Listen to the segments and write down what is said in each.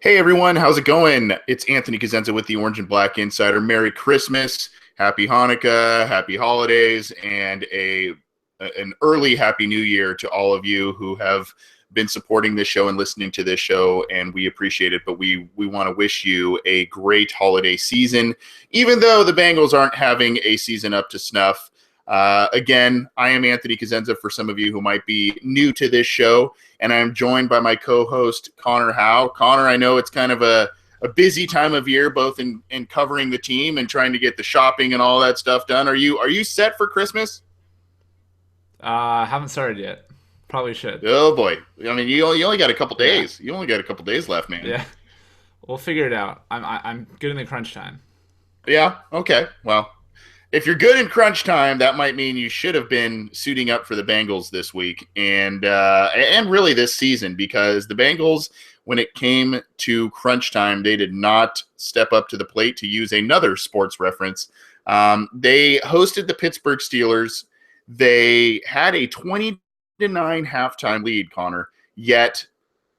Hey everyone, how's it going? It's Anthony Cosenza with the Orange and Black Insider. Merry Christmas, Happy Hanukkah, Happy Holidays, and an early Happy New Year to all of you who have been supporting this show and listening to this show, and we appreciate it. But we want to wish you a great holiday season, even though the Bengals aren't having a season up to snuff. Again, I am Anthony Cosenza for some of you who might be new to this show, and I'm joined by my co-host, Connor Howe. Connor, I know it's kind of a busy time of year, both in covering the team and trying to get the shopping and all that stuff done. Are you set for Christmas? Haven't started yet. Probably should. Oh boy. I mean, you only got a couple Yeah, days. You only got a couple days left, man. yeah. We'll figure it out. I'm good in the crunch time. Yeah, okay. Well, if you're good in crunch time, that might mean you should have been suiting up for the Bengals this week and really this season, because the Bengals, when it came to crunch time, they did not step up to the plate, to use another sports reference. They hosted the Pittsburgh Steelers. They had a 20-9 halftime lead, Connor, yet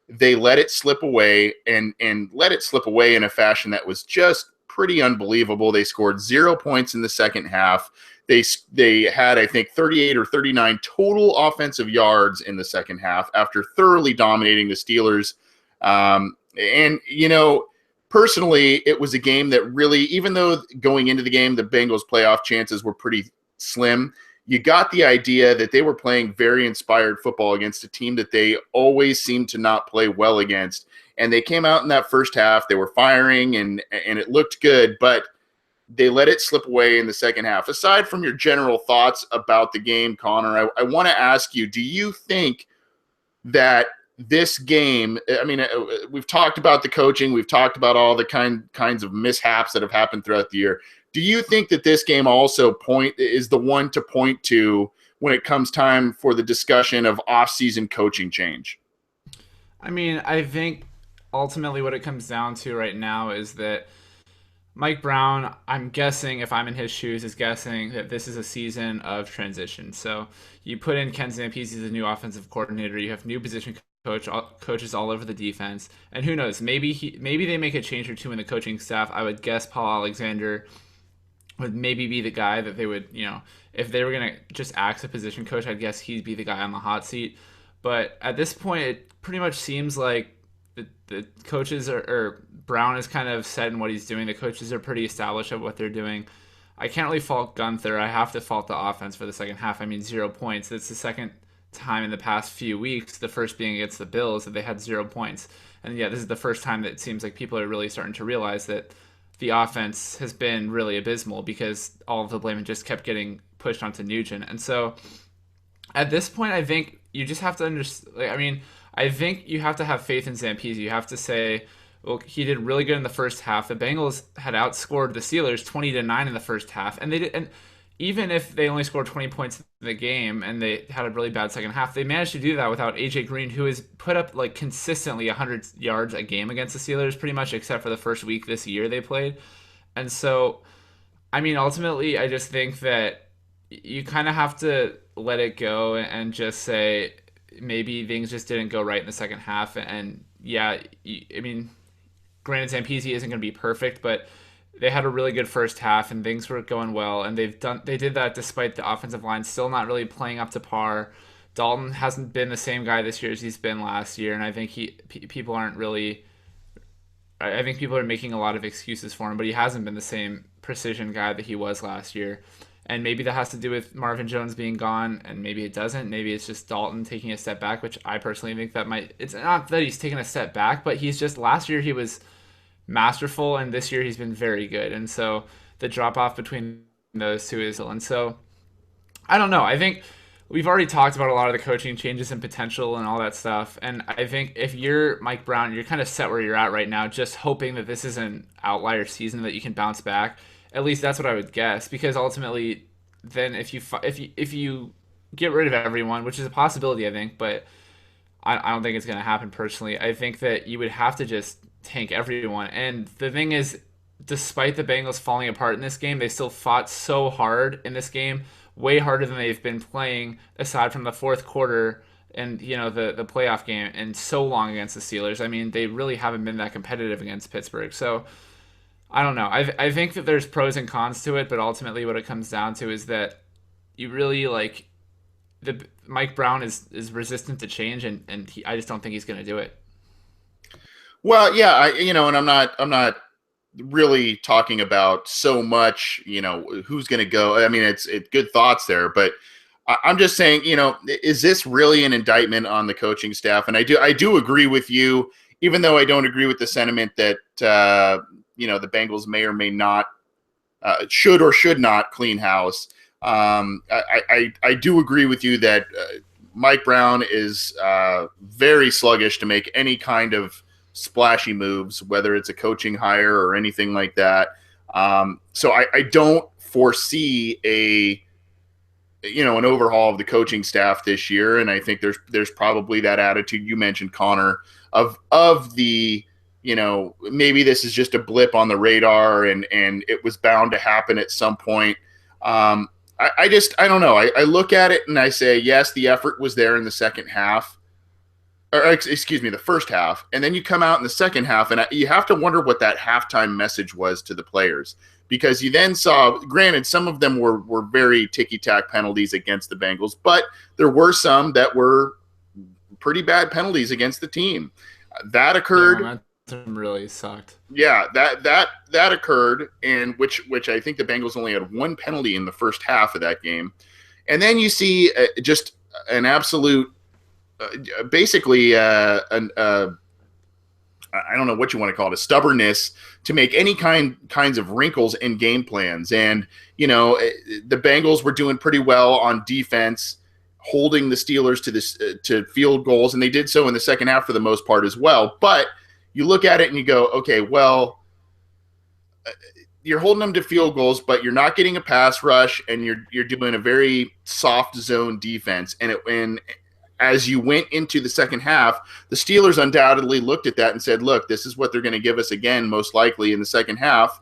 they let it slip away and let it slip away in a fashion that was just pretty unbelievable. They scored 0 points in the second half. They had, I think, 38 or 39 total offensive yards in the second half after thoroughly dominating the Steelers. And personally, it was a game that really, even though going into the game the Bengals playoff chances were pretty slim, you got the idea that they were playing very inspired football against a team that they always seem to not play well against. And they came out in that first half. They were firing, and it looked good, but they let it slip away in the second half. Aside from your general thoughts about the game, Connor, I want to ask you, do you think that this game, I mean, we've talked about the coaching, we've talked about all the kinds of mishaps that have happened throughout the year. Do you think that this game also is the one to point to when it comes time for the discussion of off-season coaching change? I mean, I think ultimately what it comes down to right now is that Mike Brown, I'm guessing, if I'm in his shoes, is guessing that this is a season of transition. So you put in Ken Zampese as the new offensive coordinator. You have new position coaches all over the defense, and who knows? Maybe they make a change or two in the coaching staff. I would guess Paul Alexander would maybe be the guy that they would, if they were gonna just axe a position coach, I'd guess he'd be the guy on the hot seat. But at this point, it pretty much seems like the coaches or Brown is kind of set in what he's doing. The coaches are pretty established at what they're doing. I can't really fault Gunther. I have to fault the offense for the second half. I mean, 0 points. It's the second time in the past few weeks, the first being against the Bills, that they had 0 points. And yeah, this is the first time that it seems like people are really starting to realize that the offense has been really abysmal because all of the blame just kept getting pushed onto Nugent. And so at this point, I think you just have to understand. I mean, I think you have to have faith in Zampese. You have to say, well, he did really good in the first half. The Bengals had outscored the Steelers 20-9 in the first half, and they did. And even if they only scored 20 points in the game and they had a really bad second half, they managed to do that without AJ Green, who has put up like consistently 100 yards a game against the Steelers, pretty much except for the first week this year they played. And so, I mean, ultimately, I just think that you kind of have to let it go and just say maybe things just didn't go right in the second half. And yeah, I mean, granted, Zampese isn't going to be perfect, but they had a really good first half and things were going well. And they did that despite the offensive line still not really playing up to par. Dalton hasn't been the same guy this year as he's been last year, and I think people aren't really. I think people are making a lot of excuses for him, but he hasn't been the same precision guy that he was last year. And maybe that has to do with Marvin Jones being gone, and maybe it doesn't. Maybe it's just Dalton taking a step back, which I personally think that might. It's not that he's taken a step back, but he's just last year he was masterful, and this year he's been very good. And so the drop off between those two is, and so I don't know. I think we've already talked about a lot of the coaching changes and potential and all that stuff. And I think if you're Mike Brown, you're kind of set where you're at right now, just hoping that this is an outlier season that you can bounce back. At least that's what I would guess, because ultimately, then if you get rid of everyone, which is a possibility, I think, but I don't think it's going to happen personally. I think that you would have to just tank everyone. And the thing is, despite the Bengals falling apart in this game, they still fought so hard in this game, way harder than they've been playing, aside from the fourth quarter in the playoff game in so long against the Steelers. I mean, they really haven't been that competitive against Pittsburgh. So I don't know. I think that there's pros and cons to it, but ultimately what it comes down to is that you really like the Mike Brown is resistant to change, and I just don't think he's going to do it. Well, yeah, and I'm not really talking about so much, who's going to go. I mean, it's good thoughts there, but I'm just saying, is this really an indictment on the coaching staff? And I do agree with you, even though I don't agree with the sentiment that the Bengals may or may not should or should not clean house. I do agree with you that Mike Brown is very sluggish to make any kind of splashy moves, whether it's a coaching hire or anything like that. So I don't foresee an overhaul of the coaching staff this year, and I think there's probably that attitude you mentioned, Connor, of the maybe this is just a blip on the radar, and it was bound to happen at some point. I don't know. I look at it and I say, yes, the effort was there in the second half, or excuse me, the first half, and then you come out in the second half, and you have to wonder what that halftime message was to the players, because you then saw, granted, some of them were very ticky-tack penalties against the Bengals, but there were some that were pretty bad penalties against the team. That Yeah, occurred. momentum really sucked. Yeah, that occurred, and which I think the Bengals only had one penalty in the first half of that game, and then you see just an absolute, basically, I don't know what you want to call it, a stubbornness to make any kinds of wrinkles in game plans. And the Bengals were doing pretty well on defense, holding the Steelers to this to field goals, and they did so in the second half for the most part as well. But you look at it and you go, okay, well, you're holding them to field goals, but you're not getting a pass rush, and you're doing a very soft zone defense. And as you went into the second half, the Steelers undoubtedly looked at that and said, look, this is what they're going to give us again, most likely in the second half,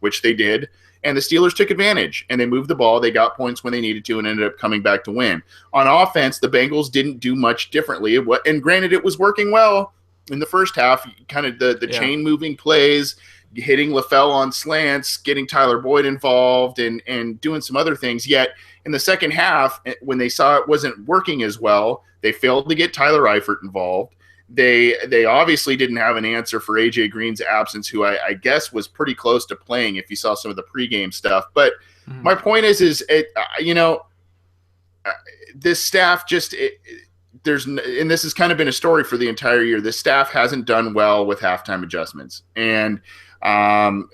which they did. And the Steelers took advantage, and they moved the ball. They got points when they needed to and ended up coming back to win. On offense, the Bengals didn't do much differently. And granted, it was working well in the first half, kind of the Yeah. chain moving plays, hitting LaFell on slants, getting Tyler Boyd involved, and doing some other things. Yet in the second half, when they saw it wasn't working as well, they failed to get Tyler Eifert involved. They obviously didn't have an answer for AJ Green's absence, who I guess was pretty close to playing if you saw some of the pregame stuff. But Mhm. my point is this staff just and this has kind of been a story for the entire year. This staff hasn't done well with halftime adjustments, and um,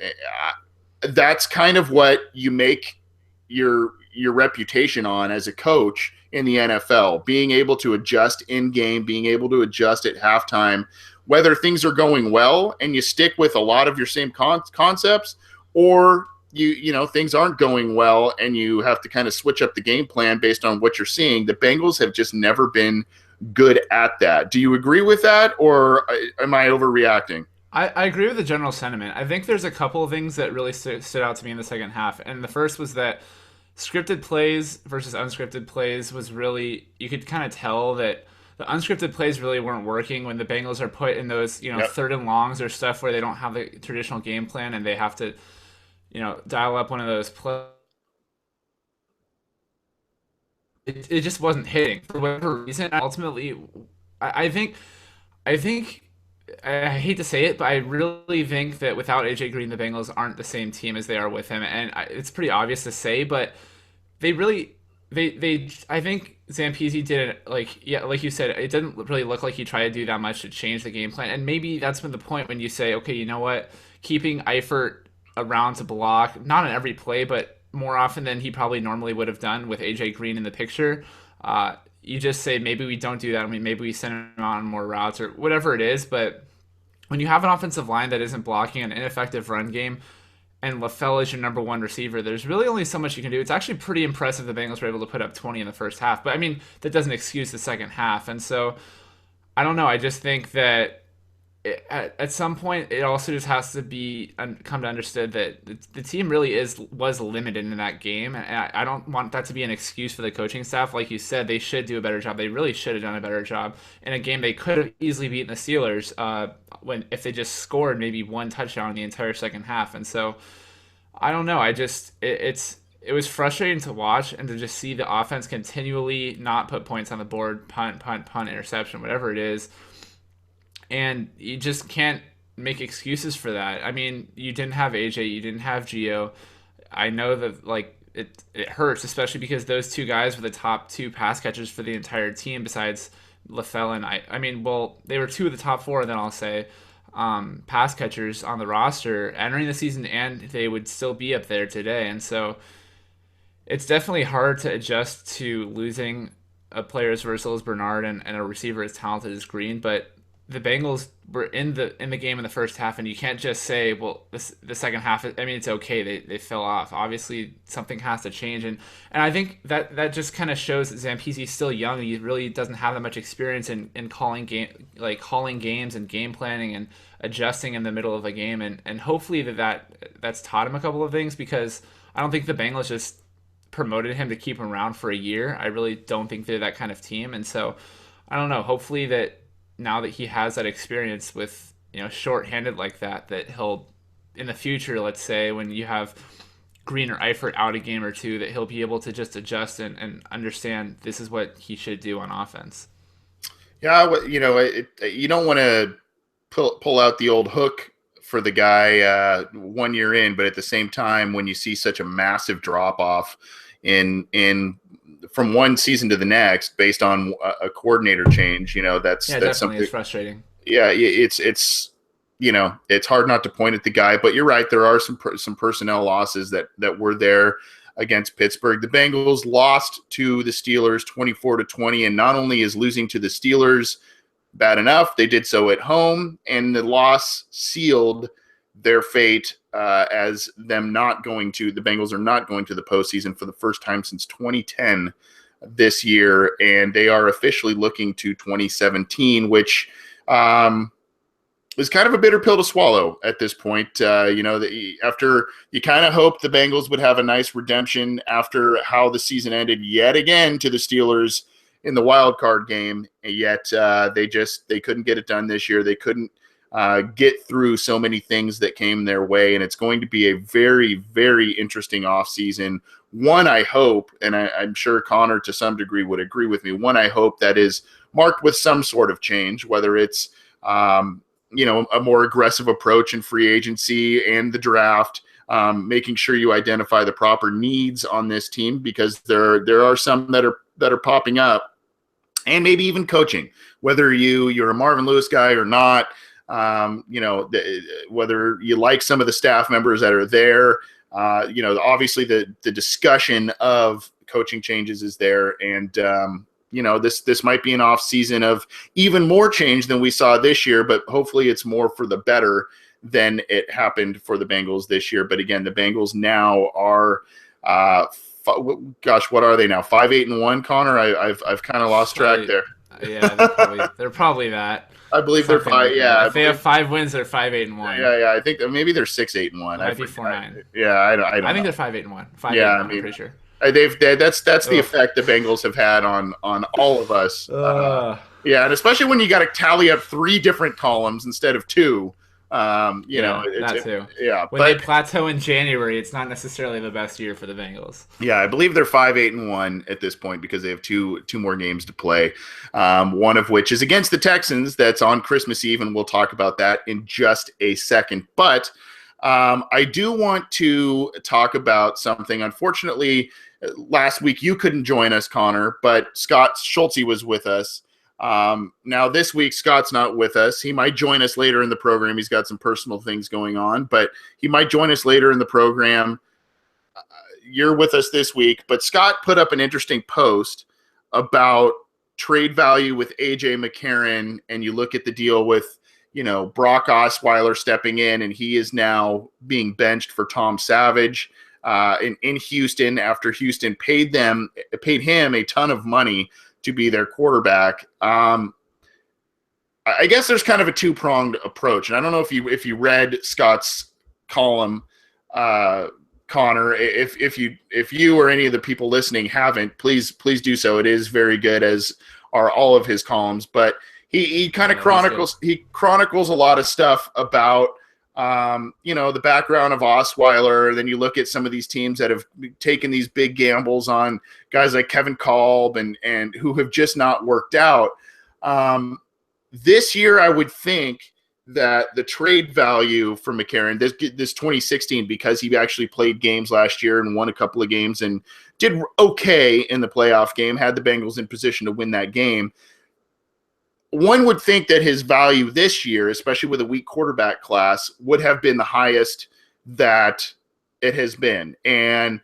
that's kind of what you make your reputation on as a coach in the NFL, being able to adjust in game, being able to adjust at halftime, whether things are going well and you stick with a lot of your same concepts, or things aren't going well and you have to kind of switch up the game plan based on what you're seeing. The Bengals have just never been good at that. Do you agree with that, or am I overreacting? I agree with the general sentiment. I think there's a couple of things that really stood out to me in the second half. And the first was that scripted plays versus unscripted plays was really, you could kind of tell that the unscripted plays really weren't working when the Bengals are put in those, Yep. third and longs or stuff where they don't have the traditional game plan and they have to, dial up one of those plays. It just wasn't hitting for whatever reason. Ultimately, I think I think I hate to say it, but I really think that without AJ Green, the Bengals aren't the same team as they are with him, and it's pretty obvious to say. But they really, they I think Zampese did it like, yeah, like you said, it didn't really look like he tried to do that much to change the game plan, and maybe that's been the point when you say, okay, you know what, keeping Eifert around to block, not on every play, but more often than he probably normally would have done with AJ Green in the picture. You just say maybe we don't do that. I mean, maybe we send him on more routes or whatever it is. But when you have an offensive line that isn't blocking an ineffective run game, and LaFell is your number one receiver, there's really only so much you can do. It's actually pretty impressive the Bengals were able to put up 20 in the first half. But I mean, that doesn't excuse the second half. And so I don't know. I just think that at some point it also just has to be come to understood that the team really was limited in that game, and I don't want that to be an excuse for the coaching staff. Like you said, they should do a better job. They really should have done a better job in a game they could have easily beaten the Steelers when if they just scored maybe one touchdown in the entire second half. And so I don't know. I just it was frustrating to watch and to just see the offense continually not put points on the board, punt, punt, punt, interception, whatever it is, and you just can't make excuses for that. I mean, you didn't have AJ, you didn't have Geo. I know that like it hurts, especially because those two guys were the top two pass catchers for the entire team besides LaFell and I mean, well, they were two of the top four. Then I'll say pass catchers on the roster entering the season, and they would still be up there today. And so it's definitely hard to adjust to losing a player as versatile as Bernard and a receiver as talented as Green. But the Bengals were in the game in the first half, and you can't just say, "Well, the second half." I mean, it's okay. They fell off. Obviously, something has to change, and I think that just kind of shows that Zampese's still young. He really doesn't have that much experience in calling games and game planning and adjusting in the middle of a game, and hopefully that's taught him a couple of things, because I don't think the Bengals just promoted him to keep him around for a year. I really don't think they're that kind of team, and so I don't know. Hopefully that now that he has that experience with short-handed like that, that he'll in the future, let's say when you have Green or Eifert out a game or two, that he'll be able to just adjust and understand this is what he should do on offense. Yeah, you don't want to pull out the old hook for the guy 1 year in, but at the same time, when you see such a massive drop off in from one season to the next based on a coordinator change, that's Definitely something. it's frustrating. Yeah, it's hard not to point at the guy, but you're right. There are some personnel losses that were there against Pittsburgh. The Bengals lost to the Steelers 24-20, and not only is losing to the Steelers bad enough, they did so at home, and the loss sealed their fate as them not going to the Bengals are not going to the postseason for the first time since 2010 this year, and they are officially looking to 2017, which is kind of a bitter pill to swallow at this point. After you kind of hoped the Bengals would have a nice redemption after how the season ended yet again to the Steelers in the wild card game, yet they couldn't get it done this year. They couldn't get through so many things that came their way, and it's going to be a very, very interesting offseason. One, I hope, and I'm sure Connor to some degree would agree with me, one, I hope that is marked with some sort of change, whether it's a more aggressive approach in free agency and the draft, making sure you identify the proper needs on this team, because there are some that are popping up, and maybe even coaching, whether you're a Marvin Lewis guy or not. Whether you like some of the staff members that are there, obviously the discussion of coaching changes is there, and this might be an off season of even more change than we saw this year, but hopefully it's more for the better than it happened for the Bengals this year. But again, the Bengals now are, what are they now? 5-8-1, Connor? I've kind of lost track there. Yeah, they're probably that. I believe they're 5. Like yeah, if they have 5 wins, they're 5-8-1. Yeah. I think maybe they're 6-8-1. Might be 4-9. Yeah, I don't. I think they're 5-8-1. 5-8-1. Yeah, I'm pretty sure. That's the effect the Bengals have had on all of us. And especially when you got to tally up 3 different columns instead of 2. That too. When they plateau in January, it's not necessarily the best year for the Bengals. Yeah, I believe they're 5-8-1 at this point because they have two more games to play. One of which is against the Texans. That's on Christmas Eve, and we'll talk about that in just a second. But I do want to talk about something. Unfortunately, last week you couldn't join us, Connor, but Scott Schultze was with us. Now this week Scott's not with us. He might join us later in the program. He's got some personal things going on, but he might join us later in the program. You're with us this week, but Scott put up an interesting post about trade value with AJ McCarron, and you look at the deal with, Brock Osweiler stepping in, and he is now being benched for Tom Savage in Houston after Houston paid him a ton of money to be their quarterback. I guess there's kind of a two pronged approach, and I don't know if you read Scott's column, uh, Connor. If you or any of the people listening haven't, please do so. It is very good, as are all of his columns. But he kind of Yeah, he's good. chronicles a lot of stuff about the background of Osweiler. Then you look at some of these teams that have taken these big gambles on guys like Kevin Kolb and who have just not worked out. This year, I would think that the trade value for McCarron, this 2016, because he actually played games last year and won a couple of games and did okay in the playoff game, had the Bengals in position to win that game. One would think that his value this year, especially with a weak quarterback class, would have been the highest that it has been. And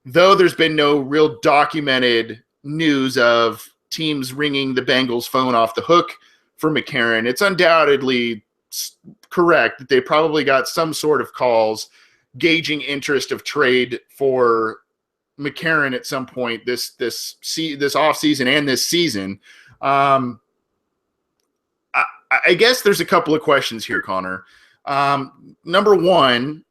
though there's been no real documented news of teams ringing the Bengals phone off the hook for McCarron, it's undoubtedly correct that they probably got some sort of calls gauging interest of trade for McCarron at some point this offseason and this season. I guess there's a couple of questions here, Connor. Number one,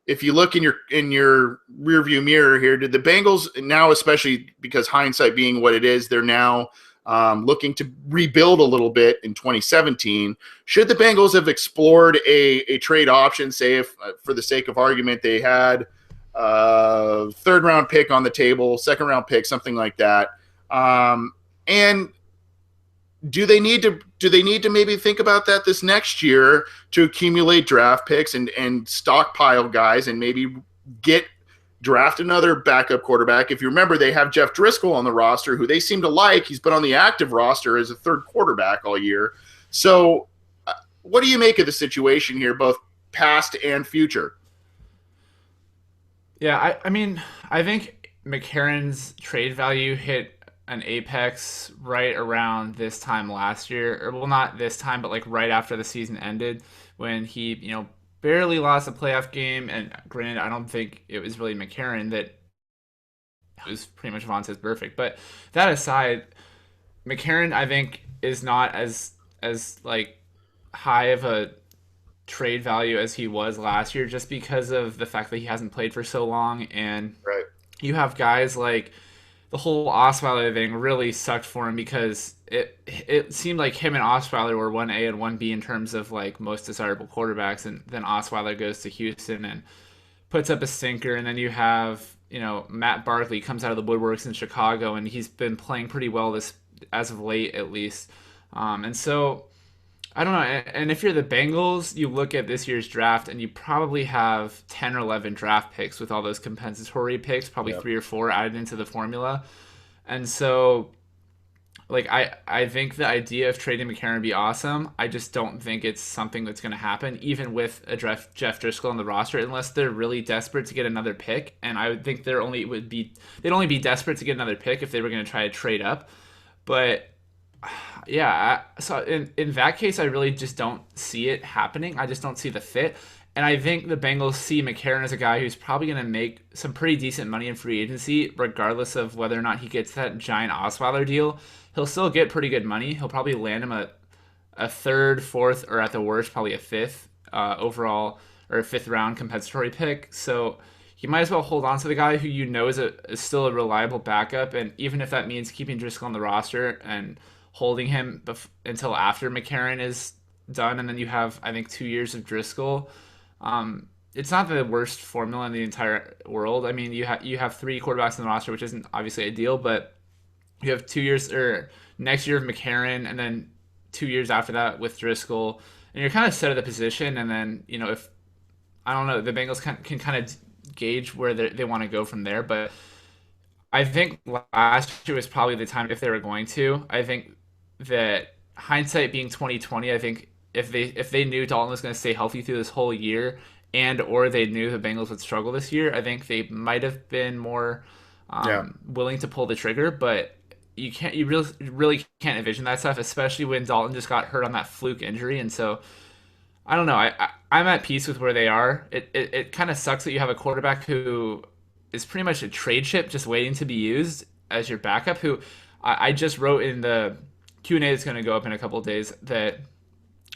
if you look in your rearview mirror here, did the Bengals now, especially because hindsight being what it is, they're now looking to rebuild a little bit in 2017. Should the Bengals have explored a trade option, say if, for the sake of argument, they had a third round pick on the table, second round pick, something like that, and do they need to maybe think about that this next year to accumulate draft picks and stockpile guys and maybe draft another backup quarterback? If you remember, they have Jeff Driscoll on the roster, who they seem to like. He's been on the active roster as a third quarterback all year. So what do you make of the situation here, both past and future? Yeah, I mean, I think McCarron's trade value hit an apex right around this time last year, or well, not this time, but like right after the season ended, when he, barely lost a playoff game. And granted, I don't think it was really McCarron that was pretty much Vontaze perfect. But that aside, McCarron, I think, is not as like high of a trade value as he was last year, just because of the fact that he hasn't played for so long, and Right. you have guys like the whole Osweiler thing really sucked for him, because it seemed like him and Osweiler were 1A and 1B in terms of like most desirable quarterbacks, and then Osweiler goes to Houston and puts up a stinker, and then you have Matt Barkley comes out of the woodworks in Chicago, and he's been playing pretty well this as of late at least, and so I don't know. And if you're the Bengals, you look at this year's draft and you probably have 10 or 11 draft picks with all those compensatory picks, probably Yep. three or four added into the formula. And so, like, I think the idea of trading McCarron would be awesome. I just don't think it's something that's going to happen, even with a Jeff Driscoll on the roster, unless they're really desperate to get another pick. And I would think they'd only be desperate to get another pick if they were going to try to trade up. But yeah, so in that case, I really just don't see it happening. I just don't see the fit. And I think the Bengals see McCarron as a guy who's probably going to make some pretty decent money in free agency, regardless of whether or not he gets that giant Osweiler deal. He'll still get pretty good money. He'll probably land him a third, fourth, or at the worst, probably a fifth overall, or a fifth round compensatory pick. So you might as well hold on to the guy who is still a reliable backup. And even if that means keeping Driscoll on the roster and holding him until after McCarron is done, and then you have, I think, 2 years of Driscoll. It's not the worst formula in the entire world. I mean, you have three quarterbacks on the roster, which isn't obviously ideal, but you have 2 years or next year of McCarron, and then 2 years after that with Driscoll, and you're kind of set at the position. And then if I don't know, the Bengals can kind of gauge where they want to go from there. But I think last year was probably the time if they were going to. I think that hindsight being 2020, I think if they knew Dalton was going to stay healthy through this whole year, and or they knew the Bengals would struggle this year, I think they might have been more Yeah. willing to pull the trigger. But you really can't envision that stuff, especially when Dalton just got hurt on that fluke injury. And so I don't know. I'm at peace with where they are. It kind of sucks that you have a quarterback who is pretty much a trade chip just waiting to be used as your backup. Who I just wrote in Q&A is going to go up in a couple of days that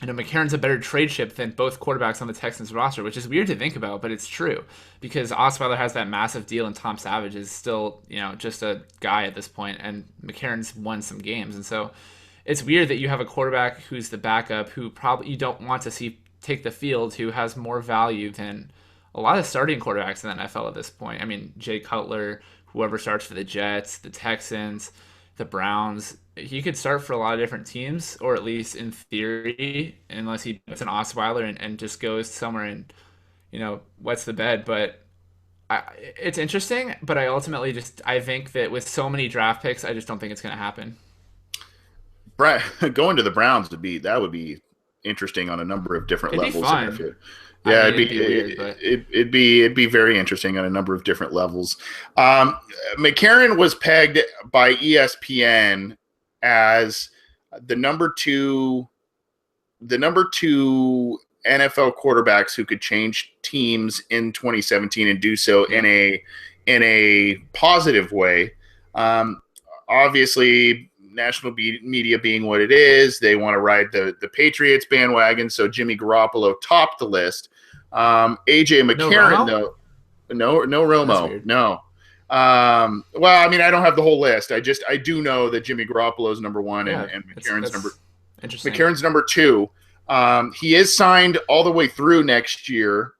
McCarron's a better trade chip than both quarterbacks on the Texans roster, which is weird to think about, but it's true because Osweiler has that massive deal and Tom Savage is still, just a guy at this point, and McCarron's won some games. And so it's weird that you have a quarterback who's the backup who probably you don't want to see take the field, who has more value than a lot of starting quarterbacks in the NFL at this point. I mean, Jay Cutler, whoever starts for the Jets, the Texans, the Browns, he could start for a lot of different teams, or at least in theory, unless he puts an Osweiler and just goes somewhere and, wets the bed. But it's interesting, but I think that with so many draft picks, I just don't think it's going to happen. Going to the Browns would be interesting on a number of different It'd be levels. fun. Yeah, It'd be weird, but it'd be very interesting on a number of different levels. McCarron was pegged by ESPN as the number two NFL quarterbacks who could change teams in 2017 and do so in a positive way. Obviously, national media being what it is, they want to ride the Patriots bandwagon. So Jimmy Garoppolo topped the list. AJ McCarron, no Romo, no. Well, I mean, I don't have the whole list. I do know that Jimmy Garoppolo is number one, and McCarron's number two. He is signed all the way through next year,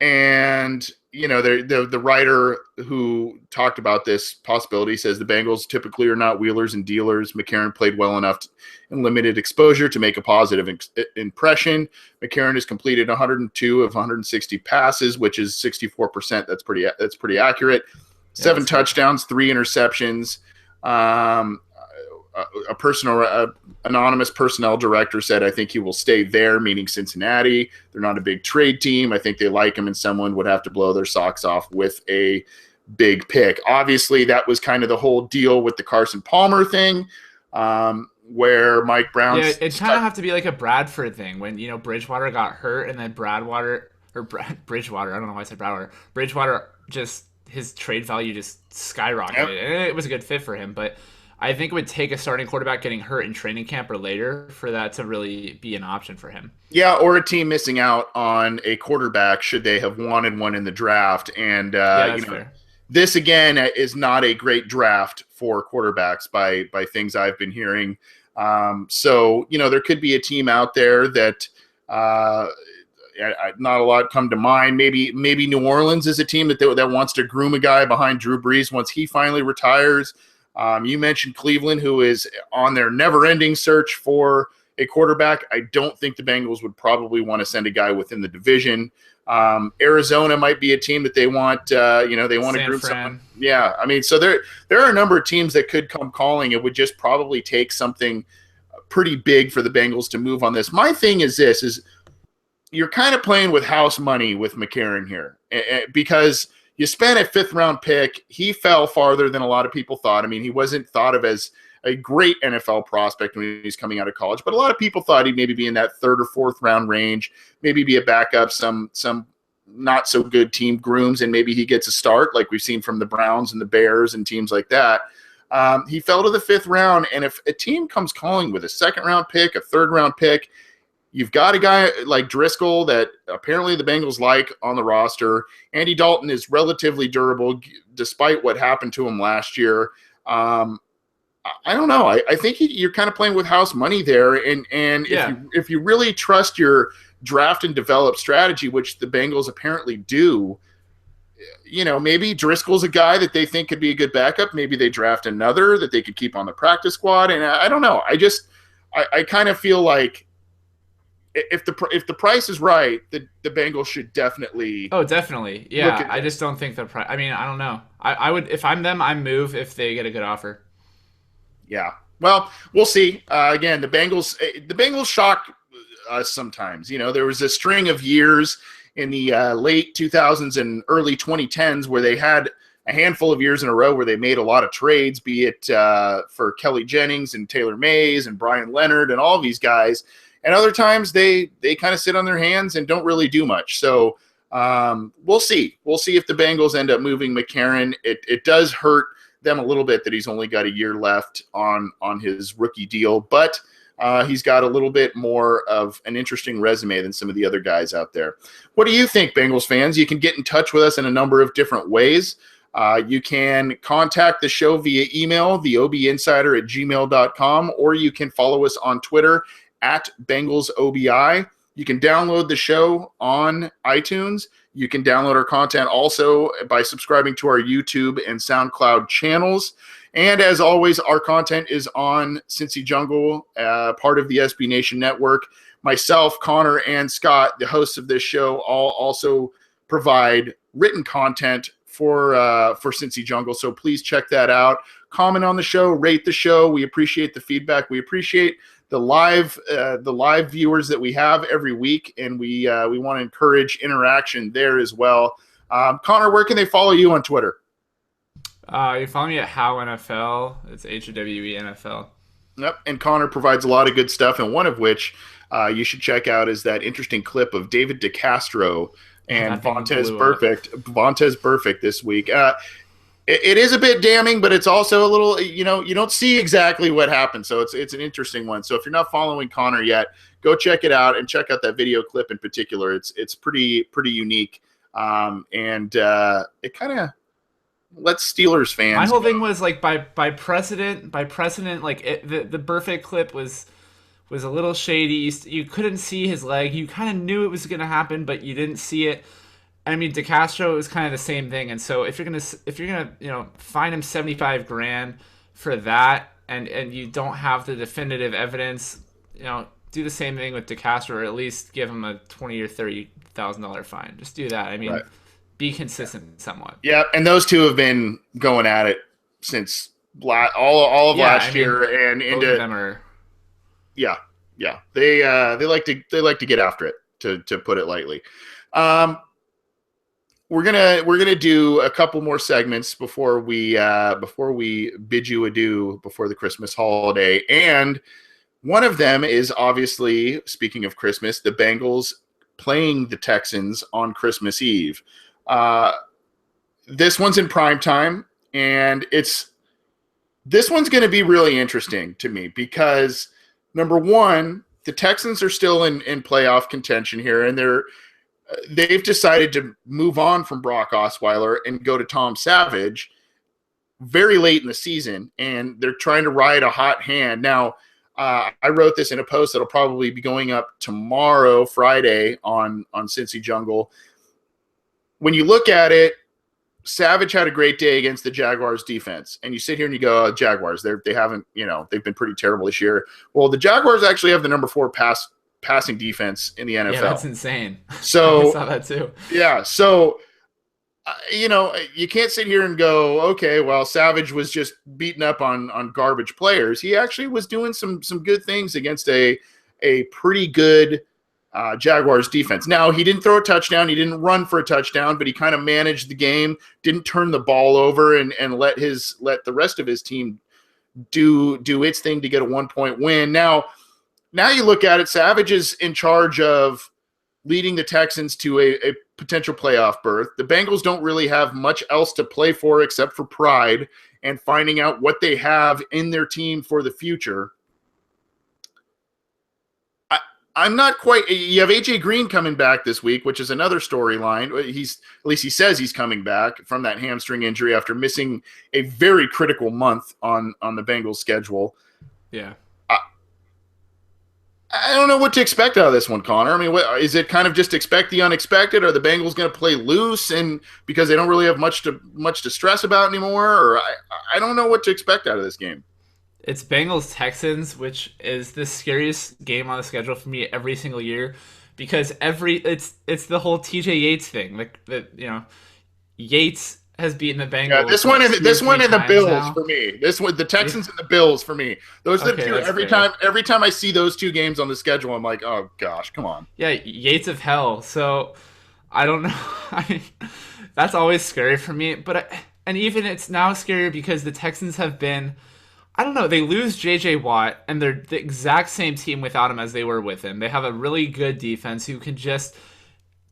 and the writer who talked about this possibility says the Bengals typically are not wheelers and dealers. McCarron played well enough in limited exposure to make a positive impression. McCarron has completed 102 of 160 passes, which is 64%. That's pretty accurate. 7 touchdowns, 3 interceptions. Anonymous personnel director said, I think he will stay there, meaning Cincinnati. They're not a big trade team. I think they like him, and someone would have to blow their socks off with a big pick. Obviously, that was kind of the whole deal with the Carson Palmer thing, where Mike Brown. Yeah, it kind of have to be like a Bradford thing when Bridgewater got hurt, and then Bridgewater. I don't know why I said Bradwater. Bridgewater just his trade value just skyrocketed, and it was a good fit for him, but. I think it would take a starting quarterback getting hurt in training camp or later for that to really be an option for him. Yeah, or a team missing out on a quarterback should they have wanted one in the draft. And fair. This again is not a great draft for quarterbacks by things I've been hearing. So there could be a team out there that not a lot come to mind. Maybe New Orleans is a team that wants to groom a guy behind Drew Brees once he finally retires. You mentioned Cleveland, who is on their never-ending search for a quarterback. I don't think the Bengals would probably want to send a guy within the division. Arizona might be a team that they want. They want to groom someone. Yeah, I mean, so there are a number of teams that could come calling. It would just probably take something pretty big for the Bengals to move on this. My thing is this: is you're kind of playing with house money with McCarron here because. You spent a 5th-round pick. He fell farther than a lot of people thought. I mean, he wasn't thought of as a great NFL prospect when he's coming out of college, but a lot of people thought he'd maybe be in that 3rd or 4th round range, maybe be a backup, some not so good team grooms, and maybe he gets a start like we've seen from the Browns and the Bears and teams like that. He fell to the 5th round, and if a team comes calling with a 2nd-round pick, a 3rd-round pick, you've got a guy like Driscoll that apparently the Bengals like on the roster. Andy Dalton is relatively durable despite what happened to him last year. I don't know. I think you're kind of playing with house money there. And if you really trust your draft and develop strategy, which the Bengals apparently do, maybe Driscoll's a guy that they think could be a good backup. Maybe they draft another that they could keep on the practice squad. And I don't know. I kind of feel like, if the price is right, the Bengals should definitely. Oh, definitely. Yeah, I just don't think the price. I mean, I don't know. I would if I'm them, I move if they get a good offer. Yeah. Well, we'll see. Again, the Bengals shock us sometimes. There was a string of years in the late 2000s and early 2010s where they had a handful of years in a row where they made a lot of trades, be it for Kelly Jennings and Taylor Mays and Brian Leonard and all these guys. And other times they kind of sit on their hands and don't really do much. So we'll see. We'll see if the Bengals end up moving McCarron. It does hurt them a little bit that he's only got a year left on his rookie deal, but he's got a little bit more of an interesting resume than some of the other guys out there. What do you think, Bengals fans? You can get in touch with us in a number of different ways. You can contact the show via email, theobinsider@gmail.com, or you can follow us on Twitter at BengalsOBI. You can download the show on iTunes. You can download our content also by subscribing to our YouTube and SoundCloud channels. And as always, our content is on Cincy Jungle, part of the SB Nation Network. Myself, Connor, and Scott, the hosts of this show, all also provide written content for Cincy Jungle. So please check that out. Comment on the show, rate the show. We appreciate the feedback. We appreciate the live viewers that we have every week, and we want to encourage interaction there as well. Connor, where can they follow you on Twitter? You follow me at How NFL. It's HOWE NFL. Yep, and Connor provides a lot of good stuff, and one of which you should check out is that interesting clip of David DeCastro and Vontaze Burfict this week. It is a bit damning, but it's also a little, you don't see exactly what happened. So it's an interesting one. So if you're not following Connor yet, go check it out and check out that video clip in particular. It's pretty unique. And it kind of lets Steelers fans. My whole thing was like by precedent, like the Burfict clip was a little shady. You couldn't see his leg. You kind of knew it was going to happen, but you didn't see it. I mean, DeCastro is kind of the same thing, and so if you're gonna fine him $75,000 for that, and you don't have the definitive evidence, do the same thing with DeCastro, or at least give him a $20,000 or $30,000 fine. Just do that. I mean, right. Be consistent somewhat. Yeah, and those two have been going at it since all of last year, and into both of them are. Yeah. They like to get after it, to put it lightly. We're gonna do a couple more segments before we bid you adieu before the Christmas holiday, and one of them is obviously, speaking of Christmas, the Bengals playing the Texans on Christmas Eve. This one's in prime time, and this one's going to be really interesting to me because number one, the Texans are still in playoff contention here, and they've decided to move on from Brock Osweiler and go to Tom Savage very late in the season, and they're trying to ride a hot hand. Now, I wrote this in a post that'll probably be going up tomorrow, Friday, on Cincy Jungle. When you look at it, Savage had a great day against the Jaguars defense, and you sit here and you go, Jaguars, they haven't, they've been pretty terrible this year. Well, the Jaguars actually have the number 4 passing defense in the NFL. Yeah, that's insane. So I saw that too. Yeah, so you can't sit here and go, okay, well, Savage was just beating up on garbage players. He actually was doing some good things against a pretty good Jaguars defense. Now, he didn't throw a touchdown, he didn't run for a touchdown, but he kind of managed the game, didn't turn the ball over, and let the rest of his team do its thing to get a 1-point win. Now you look at it, Savage is in charge of leading the Texans to a potential playoff berth. The Bengals don't really have much else to play for except for pride and finding out what they have in their team for the future. I'm not quite – you have A.J. Green coming back this week, which is another storyline. At least he says he's coming back from that hamstring injury after missing a very critical month on the Bengals schedule. Yeah. I don't know what to expect out of this one, Connor. I mean, is it kind of just expect the unexpected? Are the Bengals going to play loose and because they don't really have much to stress about anymore? Or I don't know what to expect out of this game. It's Bengals-Texans, which is the scariest game on the schedule for me every single year because it's the whole TJ Yates thing. Like Yates has beaten the Bengals. Yeah, this one and the Bills now. For me. This one, the Texans and the Bills for me. Those are the two. Every time I see those two games on the schedule, I'm like, oh gosh, come on. Yeah, Yates of hell. So I don't know. I mean, that's always scary for me. But and even it's now scarier because the Texans have been. I don't know. They lose J.J. Watt, and they're the exact same team without him as they were with him. They have a really good defense who can just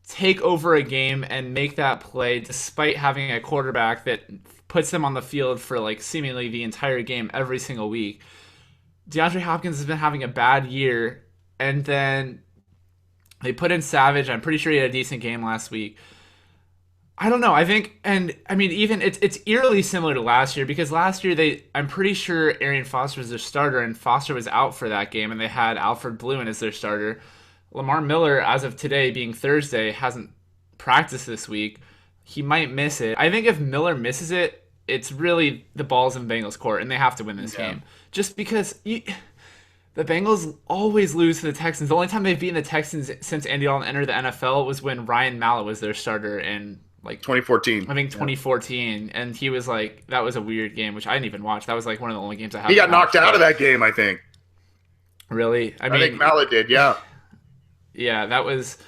take over a game and make that play despite having a quarterback that puts them on the field for like seemingly the entire game every single week. DeAndre Hopkins has been having a bad year, and then they put in Savage. I'm pretty sure he had a decent game last week. I don't know. I think, and I mean, even it's eerily similar to last year because last year I'm pretty sure Arian Foster was their starter, and Foster was out for that game, and they had Alfred Bluen as their starter. Lamar Miller, as of today, being Thursday, hasn't practiced this week. He might miss it. I think if Miller misses it, it's really the balls in Bengals court, and they have to win this game. Just because the Bengals always lose to the Texans. The only time they've beaten the Texans since Andy Dalton entered the NFL was when Ryan Mallett was their starter in like 2014. I think 2014, and he was like that was a weird game, which I didn't even watch. That was like one of the only games I haven't. He got knocked watched, out of that game, I think. Really? I think Mallett did. Yeah. Yeah, that was.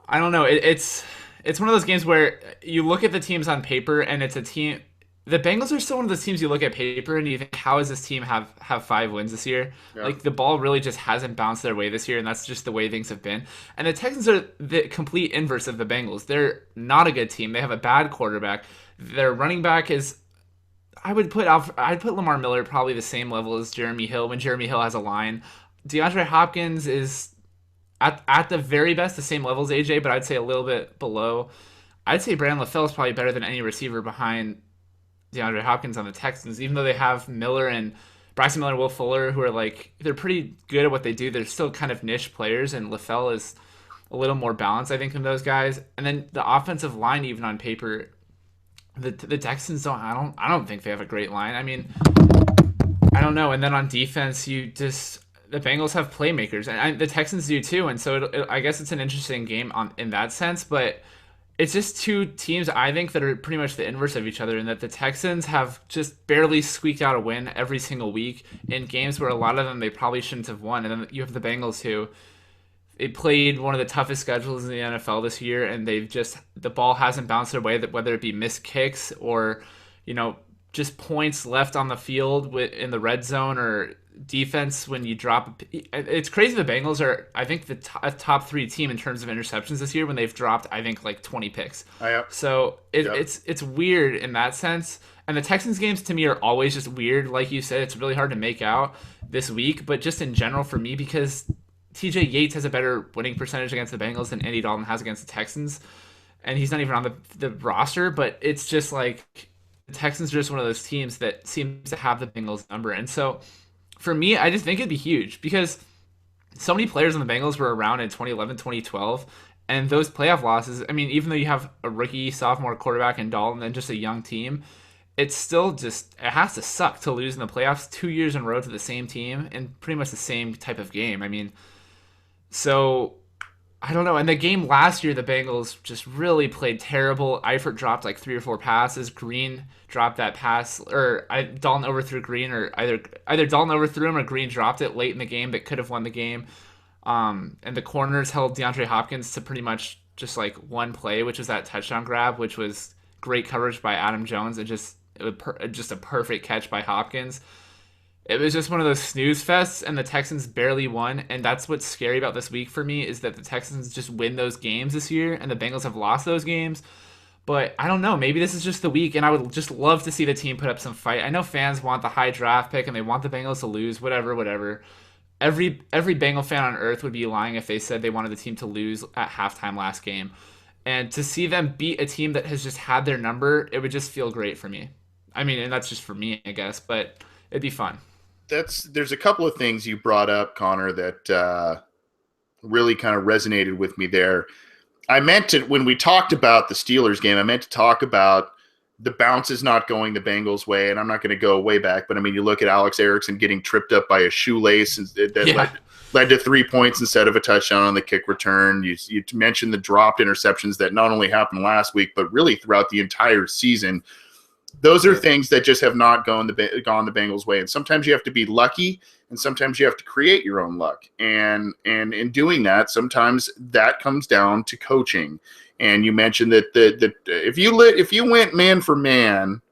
I don't know. It's one of those games where you look at the teams on paper, and it's a team. The Bengals are still one of those teams you look at paper and you think, how does this team have 5 wins this year? Yeah. Like the ball really just hasn't bounced their way this year, and that's just the way things have been. And the Texans are the complete inverse of the Bengals. They're not a good team. They have a bad quarterback. Their running back is. I'd put Lamar Miller probably the same level as Jeremy Hill when Jeremy Hill has a line. DeAndre Hopkins is at the very best the same level as AJ, but I'd say a little bit below. I'd say Brandon LaFell is probably better than any receiver behind DeAndre Hopkins on the Texans, even though they have Miller and Bryson Miller and Will Fuller, who are like, they're pretty good at what they do. They're still kind of niche players, and LaFell is a little more balanced, I think, than those guys. And then the offensive line, even on paper, the Texans I don't think they have a great line. I mean, I don't know. And then on defense, the Bengals have playmakers, and the Texans do too. And so I guess it's an interesting game in that sense, but it's just two teams, I think, that are pretty much the inverse of each other, in that the Texans have just barely squeaked out a win every single week in games where a lot of them they probably shouldn't have won. And then you have the Bengals who they played one of the toughest schedules in the NFL this year, and the ball hasn't bounced their way, that whether it be missed kicks or, just points left on the field in the red zone or defense when you drop. It's crazy. The Bengals are, I think, the top 3 team in terms of interceptions this year when they've dropped, I think, like 20 picks. So it's weird in that sense. And the Texans games to me are always just weird. Like you said, it's really hard to make out this week, but just in general for me, because TJ Yates has a better winning percentage against the Bengals than Andy Dalton has against the Texans. And he's not even on the roster, but it's just like the Texans are just one of those teams that seems to have the Bengals number. And so for me, I just think it'd be huge because so many players on the Bengals were around in 2011, 2012, and those playoff losses, I mean, even though you have a rookie sophomore quarterback in Dalton and just a young team, it's still just, it has to suck to lose in the playoffs 2 years in a row to the same team in pretty much the same type of game. I mean, so I don't know. And the game last year, the Bengals just really played terrible. Eifert dropped like 3 or 4 passes. Green dropped that pass, or Dalton overthrew Green, or either Dalton overthrew him or Green dropped it late in the game that could have won the game. And the corners held DeAndre Hopkins to pretty much just like one play, which was that touchdown grab, which was great coverage by Adam Jones and just a perfect catch by Hopkins. It was just one of those snooze fests, and the Texans barely won. And that's what's scary about this week for me, is that the Texans just win those games this year, and the Bengals have lost those games. But I don't know. Maybe this is just the week, and I would just love to see the team put up some fight. I know fans want the high draft pick, and they want the Bengals to lose, whatever. Every Bengal fan on earth would be lying if they said they wanted the team to lose at halftime last game. And to see them beat a team that has just had their number, it would just feel great for me. I mean, and that's just for me, I guess, but it'd be fun. There's a couple of things you brought up, Connor, that really kind of resonated with me there. I meant to, when we talked about the Steelers game, I meant to talk about the bounces not going the Bengals' way, and I'm not going to go way back, but I mean, you look at Alex Erickson getting tripped up by a shoelace that led to 3 points instead of a touchdown on the kick return. You mentioned the dropped interceptions that not only happened last week, but really throughout the entire season. Those are things that just have not gone the Bengals' way. And sometimes you have to be lucky, and sometimes you have to create your own luck. And in doing that, sometimes that comes down to coaching. And you mentioned that if you went man for man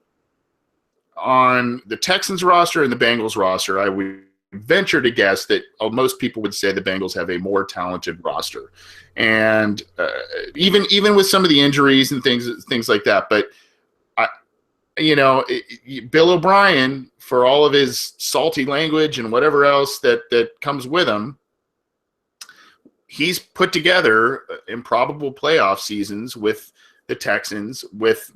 on the Texans roster and the Bengals roster, I would venture to guess that most people would say the Bengals have a more talented roster, and even with some of the injuries and things like that. But I, Bill O'Brien, for all of his salty language and whatever else that comes with him, he's put together improbable playoff seasons with the Texans with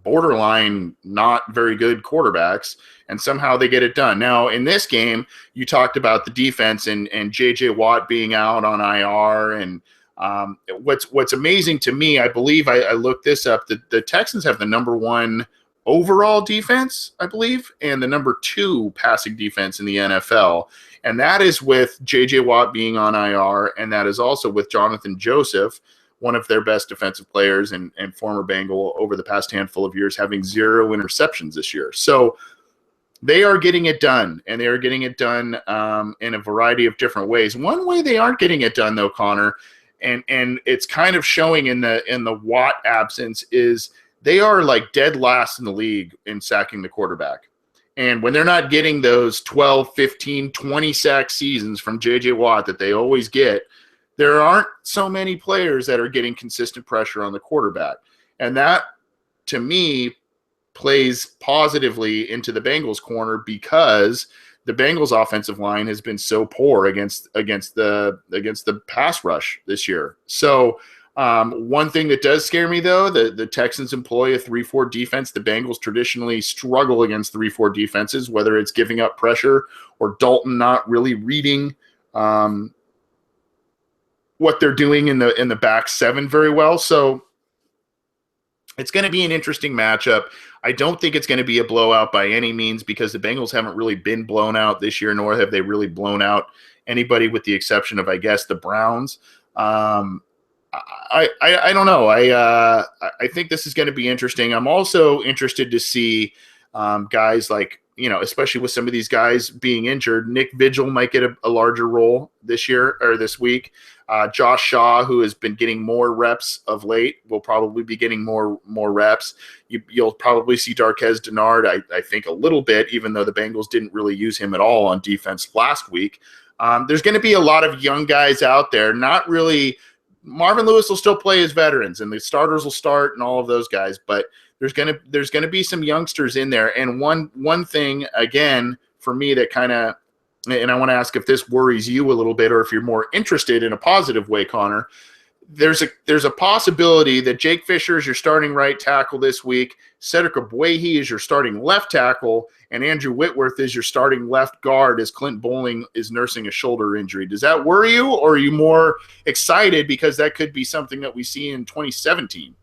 borderline not very good quarterbacks, and somehow they get it done. Now, in this game, you talked about the defense and J.J. Watt being out on IR, and what's amazing to me, I believe I looked this up, the Texans have the number one overall defense, I believe, and the number two passing defense in the NFL. And that is with J.J. Watt being on IR, and that is also with Jonathan Joseph, one of their best defensive players and former Bengal over the past handful of years, having 0 interceptions this year. So they are getting it done, and they are getting it done in a variety of different ways. One way they aren't getting it done, though, Connor, and it's kind of showing in the Watt absence, is they are like dead last in the league in sacking the quarterback. And when they're not getting those 12, 15, 20 sack seasons from J.J. Watt that they always get, there aren't so many players that are getting consistent pressure on the quarterback. And that, to me, plays positively into the Bengals' corner because the Bengals' offensive line has been so poor against the pass rush this year. So one thing that does scare me, though, the Texans employ a 3-4 defense. The Bengals traditionally struggle against 3-4 defenses, whether it's giving up pressure or Dalton not really reading what they're doing in the back seven very well. So it's going to be an interesting matchup. I don't think it's going to be a blowout by any means because the Bengals haven't really been blown out this year, nor have they really blown out anybody with the exception of, I guess, the Browns. I don't know. I think this is going to be interesting. I'm also interested to see guys like, especially with some of these guys being injured. Nick Vigil might get a larger role this year or this week. Josh Shaw, who has been getting more reps of late, will probably be getting more reps. You'll probably see Darqueze Dennard, I think, a little bit, even though the Bengals didn't really use him at all on defense last week. There's going to be a lot of young guys out there, not really. Marvin Lewis will still play as veterans, and the starters will start, and all of those guys. But there's gonna be some youngsters in there. And one thing again for me that kind of, and I want to ask if this worries you a little bit, or if you're more interested in a positive way, Connor. There's a possibility that Jake Fisher is your starting right tackle this week, Cedric Ogbuehi is your starting left tackle, and Andrew Whitworth is your starting left guard as Clint Bowling is nursing a shoulder injury. Does that worry you, or are you more excited because that could be something that we see in 2017?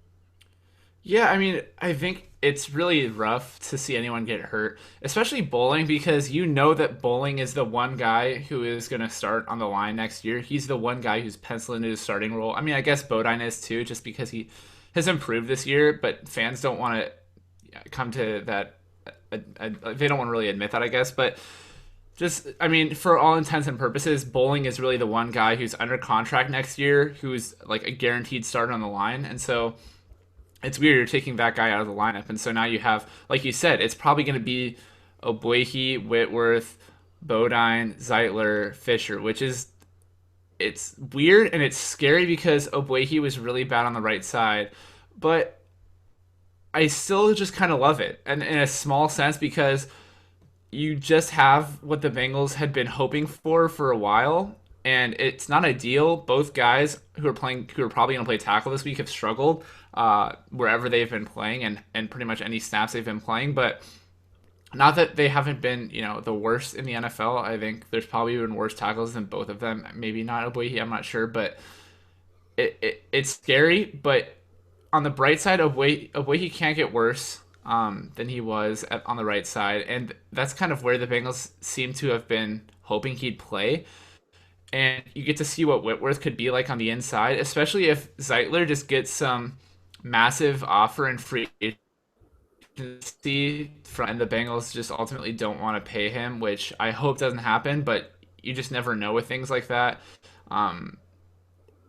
Yeah, I mean, I think it's really rough to see anyone get hurt, especially Bowling, because you know that Bowling is the one guy who is going to start on the line next year. He's the one guy who's penciled into his starting role. I mean, I guess Bodine is too, just because he has improved this year, but fans don't want to come to that. They don't want to really admit that, I guess. But just, I mean, for all intents and purposes, Bowling is really the one guy who's under contract next year, who's like a guaranteed start on the line. And so it's weird you're taking that guy out of the lineup, and so now you have, like you said, it's probably going to be Ogbuehi, Whitworth, Bodine, Zeitler, Fisher, which is, it's weird and it's scary because Ogbuehi was really bad on the right side, but I still just kind of love it, and in a small sense because you just have what the Bengals had been hoping for a while. And it's not ideal. Both guys who are probably going to play tackle this week have struggled wherever they've been playing, and pretty much any snaps they've been playing. But not that they haven't been, the worst in the NFL. I think there's probably been worse tackles than both of them. Maybe not Ogbuehi, I'm not sure, but it's scary. But on the bright side, Ogbuehi can't get worse than he was on the right side, and that's kind of where the Bengals seem to have been hoping he'd play. And you get to see what Whitworth could be like on the inside, especially if Zeitler just gets some massive offer and free agency from, and the Bengals just ultimately don't want to pay him, which I hope doesn't happen, but you just never know with things like that.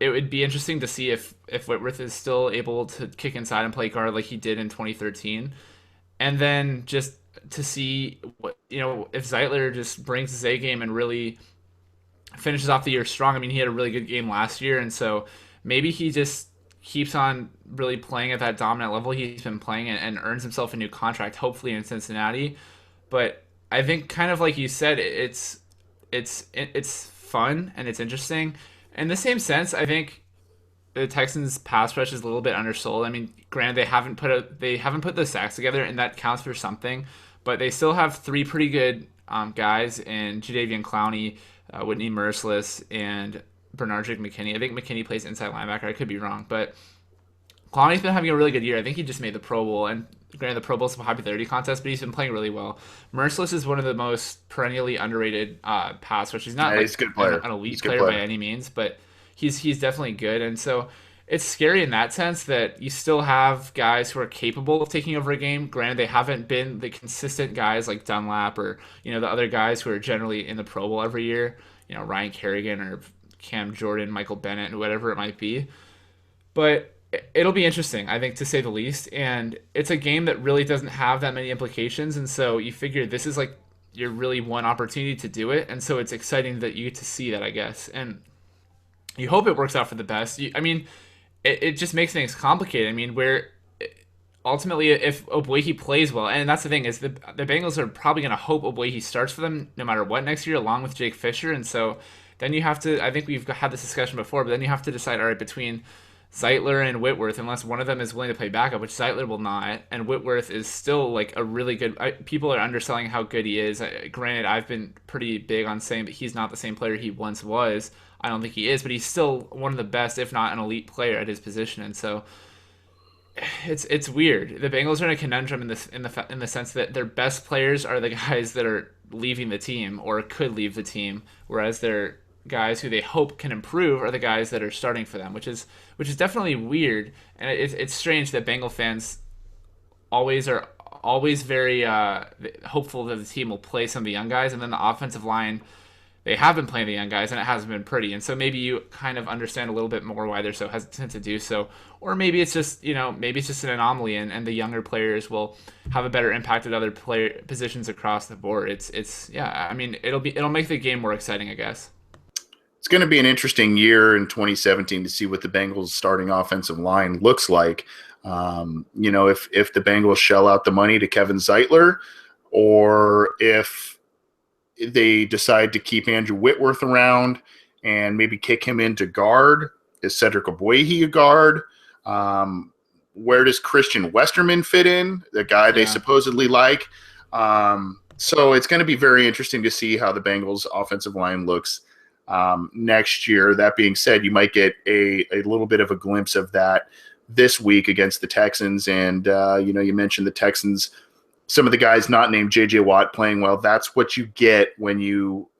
It would be interesting to see if Whitworth is still able to kick inside and play guard like he did in 2013. And then just to see what if Zeitler just brings his A game and really finishes off the year strong. I mean, he had a really good game last year, and so maybe he just keeps on really playing at that dominant level he's been playing and earns himself a new contract, hopefully in Cincinnati. But I think, kind of like you said, it's fun and it's interesting. In the same sense, I think the Texans' pass rush is a little bit undersold. I mean, granted, they haven't put the sacks together, and that counts for something. But they still have three pretty good guys in Jadeveon Clowney, Whitney Merciless, and Bernardrick McKinney. I think McKinney plays inside linebacker. I could be wrong, but Clowney's been having a really good year. I think he just made the Pro Bowl, and granted, the Pro Bowl is a popularity contest, but he's been playing really well. Merciless is one of the most perennially underrated pass rushers. He's not Yeah, like he's a good player. an elite He's a good player by player. any means, but he's definitely good. And so it's scary in that sense that you still have guys who are capable of taking over a game. Granted, they haven't been the consistent guys like Dunlap or the other guys who are generally in the Pro Bowl every year. Ryan Kerrigan or Cam Jordan, Michael Bennett, whatever it might be. But it'll be interesting, I think, to say the least. And it's a game that really doesn't have that many implications. And so you figure this is like your really one opportunity to do it. And so it's exciting that you get to see that, I guess. And you hope it works out for the best. I mean, it just makes things complicated. I mean, where ultimately, if Obuehi plays well, and that's the thing, is the Bengals are probably going to hope Obuehi starts for them no matter what next year, along with Jake Fisher. And so then you have to, I think we've had this discussion before, but then you have to decide, all right, between Zeitler and Whitworth, unless one of them is willing to play backup, which Zeitler will not, and Whitworth is still like a really good. People are underselling how good he is. Granted, I've been pretty big on saying that he's not the same player he once was. I don't think he is, but he's still one of the best, if not an elite player at his position. And so it's weird. The Bengals are in a conundrum in the sense that their best players are the guys that are leaving the team or could leave the team, whereas their guys who they hope can improve are the guys that are starting for them, which is definitely weird. And it's strange that Bengal fans are always very hopeful that the team will play some of the young guys, and then the offensive line, they have been playing the young guys and it hasn't been pretty. And so maybe you kind of understand a little bit more why they're so hesitant to do so. Or maybe it's just, maybe it's just an anomaly, and the younger players will have a better impact at other player positions across the board. Yeah, I mean, it'll make the game more exciting, I guess. It's going to be an interesting year in 2017 to see what the Bengals starting offensive line looks like. If the Bengals shell out the money to Kevin Zeitler, or if they decide to keep Andrew Whitworth around and maybe kick him into guard. Is Cedric Obuehi a guard? Where does Christian Westerman fit in? The guy they supposedly like. So it's going to be very interesting to see how the Bengals offensive line looks next year. That being said, you might get a little bit of a glimpse of that this week against the Texans. And, you mentioned the Texans, some of the guys not named J.J. Watt playing well. That's what you get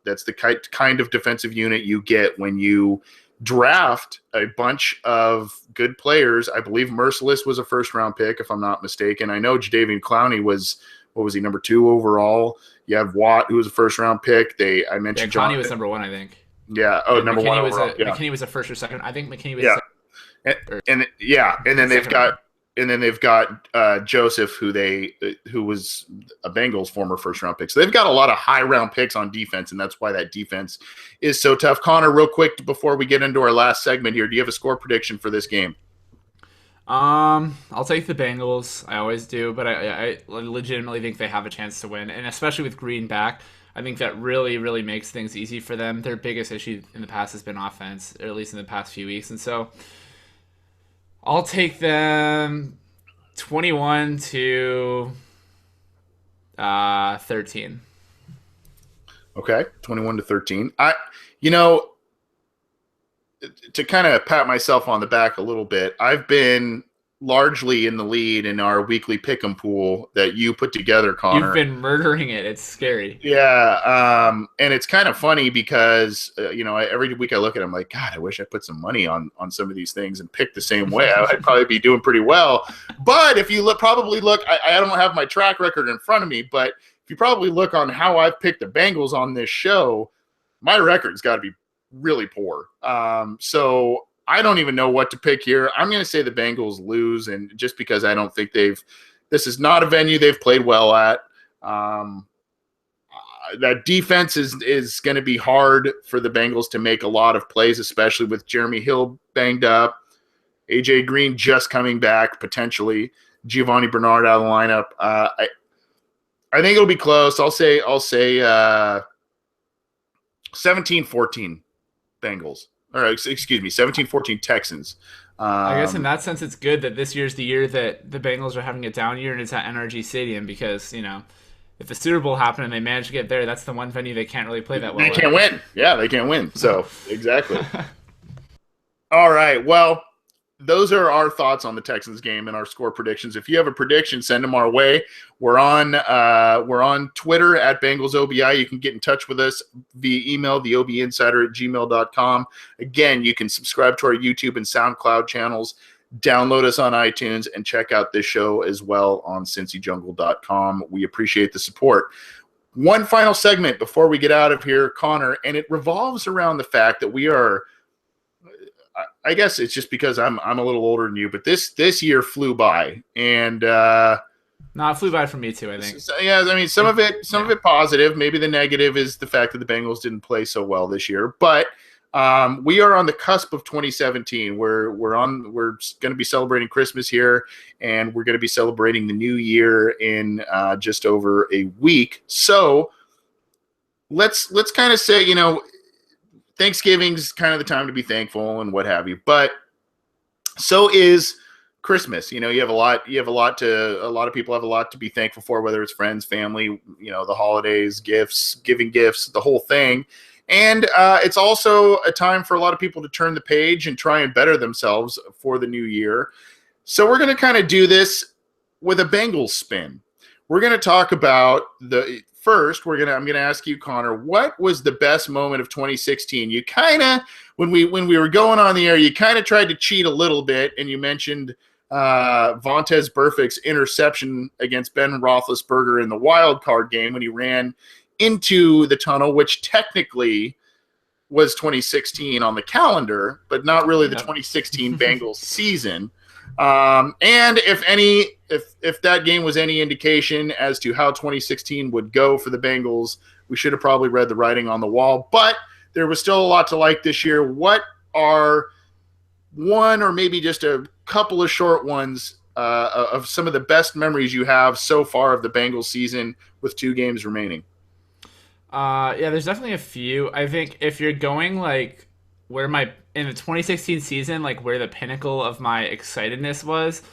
that's the kind of defensive unit you get when you draft a bunch of good players. I believe Merciless was a first-round pick, if I'm not mistaken. I know Jadeveon Clowney was, what was he, number 2 overall? You have Watt, who was a first-round pick. I mentioned Clowney was number 1, I think. Yeah. Oh, number McKinney 1 overall. McKinney was a first or second. I think McKinney was. Yeah. And then they've got Joseph, who was a Bengals former first-round pick. So they've got a lot of high-round picks on defense, and that's why that defense is so tough. Connor, real quick before we get into our last segment here, do you have a score prediction for this game? I'll take the Bengals. I always do, but I legitimately think they have a chance to win, and especially with Green back, I think that really, really makes things easy for them. Their biggest issue in the past has been offense, or at least in the past few weeks, and so I'll take them 21 to 13. Okay, 21 to 13. To kind of pat myself on the back a little bit, I've been largely in the lead in our weekly pick'em pool that you put together, Connor. You've been murdering it. It's scary. Yeah, and it's kind of funny because every week I look at it, I'm like, God, I wish I put some money on some of these things and picked the same way. I'd probably be doing pretty well. But if you I don't have my track record in front of me, but if you probably look on how I've picked the Bengals on this show, my record's got to be really poor. So I don't even know what to pick here. I'm going to say the Bengals lose, and just because I don't think this is not a venue they've played well at. Um, that defense is going to be hard for the Bengals to make a lot of plays, especially with Jeremy Hill banged up, AJ Green just coming back potentially, Giovanni Bernard out of the lineup. I think it'll be close. I'll say 17-14 Bengals. Or excuse me, 17-14 Texans. I guess in Um, that sense, it's good that this year's the year that the Bengals are having a down year and it's at NRG Stadium because if the Super Bowl happened and they managed to get there, that's the one venue they can't really play that they well can't at. win. Yeah, they can't win. So exactly. All right. Well, those are our thoughts on the Texans game and our score predictions. If you have a prediction, send them our way. We're on Twitter at BengalsOBI. You can get in touch with us via email, theobinsider@gmail.com. Again, you can subscribe to our YouTube and SoundCloud channels, download us on iTunes, and check out this show as well on cincyjungle.com. We appreciate the support. One final segment before we get out of here, Connor, and it revolves around the fact that we are – I guess it's just because I'm a little older than you, but this year flew by, and No, it flew by for me too, I think. yeah, I mean some of it positive. Maybe the negative is the fact that the Bengals didn't play so well this year, but we are on the cusp of 2017. We're going to be celebrating Christmas here, and we're going to be celebrating the new year in just over a week. So let's kind of say, Thanksgiving's kind of the time to be thankful and what have you, but so is Christmas. You have a lot of people have a lot to be thankful for, whether it's friends, family, the holidays, gifts, giving gifts, the whole thing. And it's also a time for a lot of people to turn the page and try and better themselves for the new year. So we're going to kind of do this with a Bengals spin. We're going to talk about First, I'm going to ask you, Connor, what was the best moment of 2016? You kind of, when we were going on the air, you kind of tried to cheat a little bit, and you mentioned Vontaze Burfict's interception against Ben Roethlisberger in the wild card game when he ran into the tunnel, which technically was 2016 on the calendar, but not really the Yep. 2016 Bengals season. And if that game was any indication as to how 2016 would go for the Bengals, we should have probably read the writing on the wall. But there was still a lot to like this year. What are one or maybe just a couple of short ones of some of the best memories you have so far of the Bengals season with 2 games remaining? Yeah, there's definitely a few. I think if you're going like where my in the 2016 season, like where the pinnacle of my excitedness was,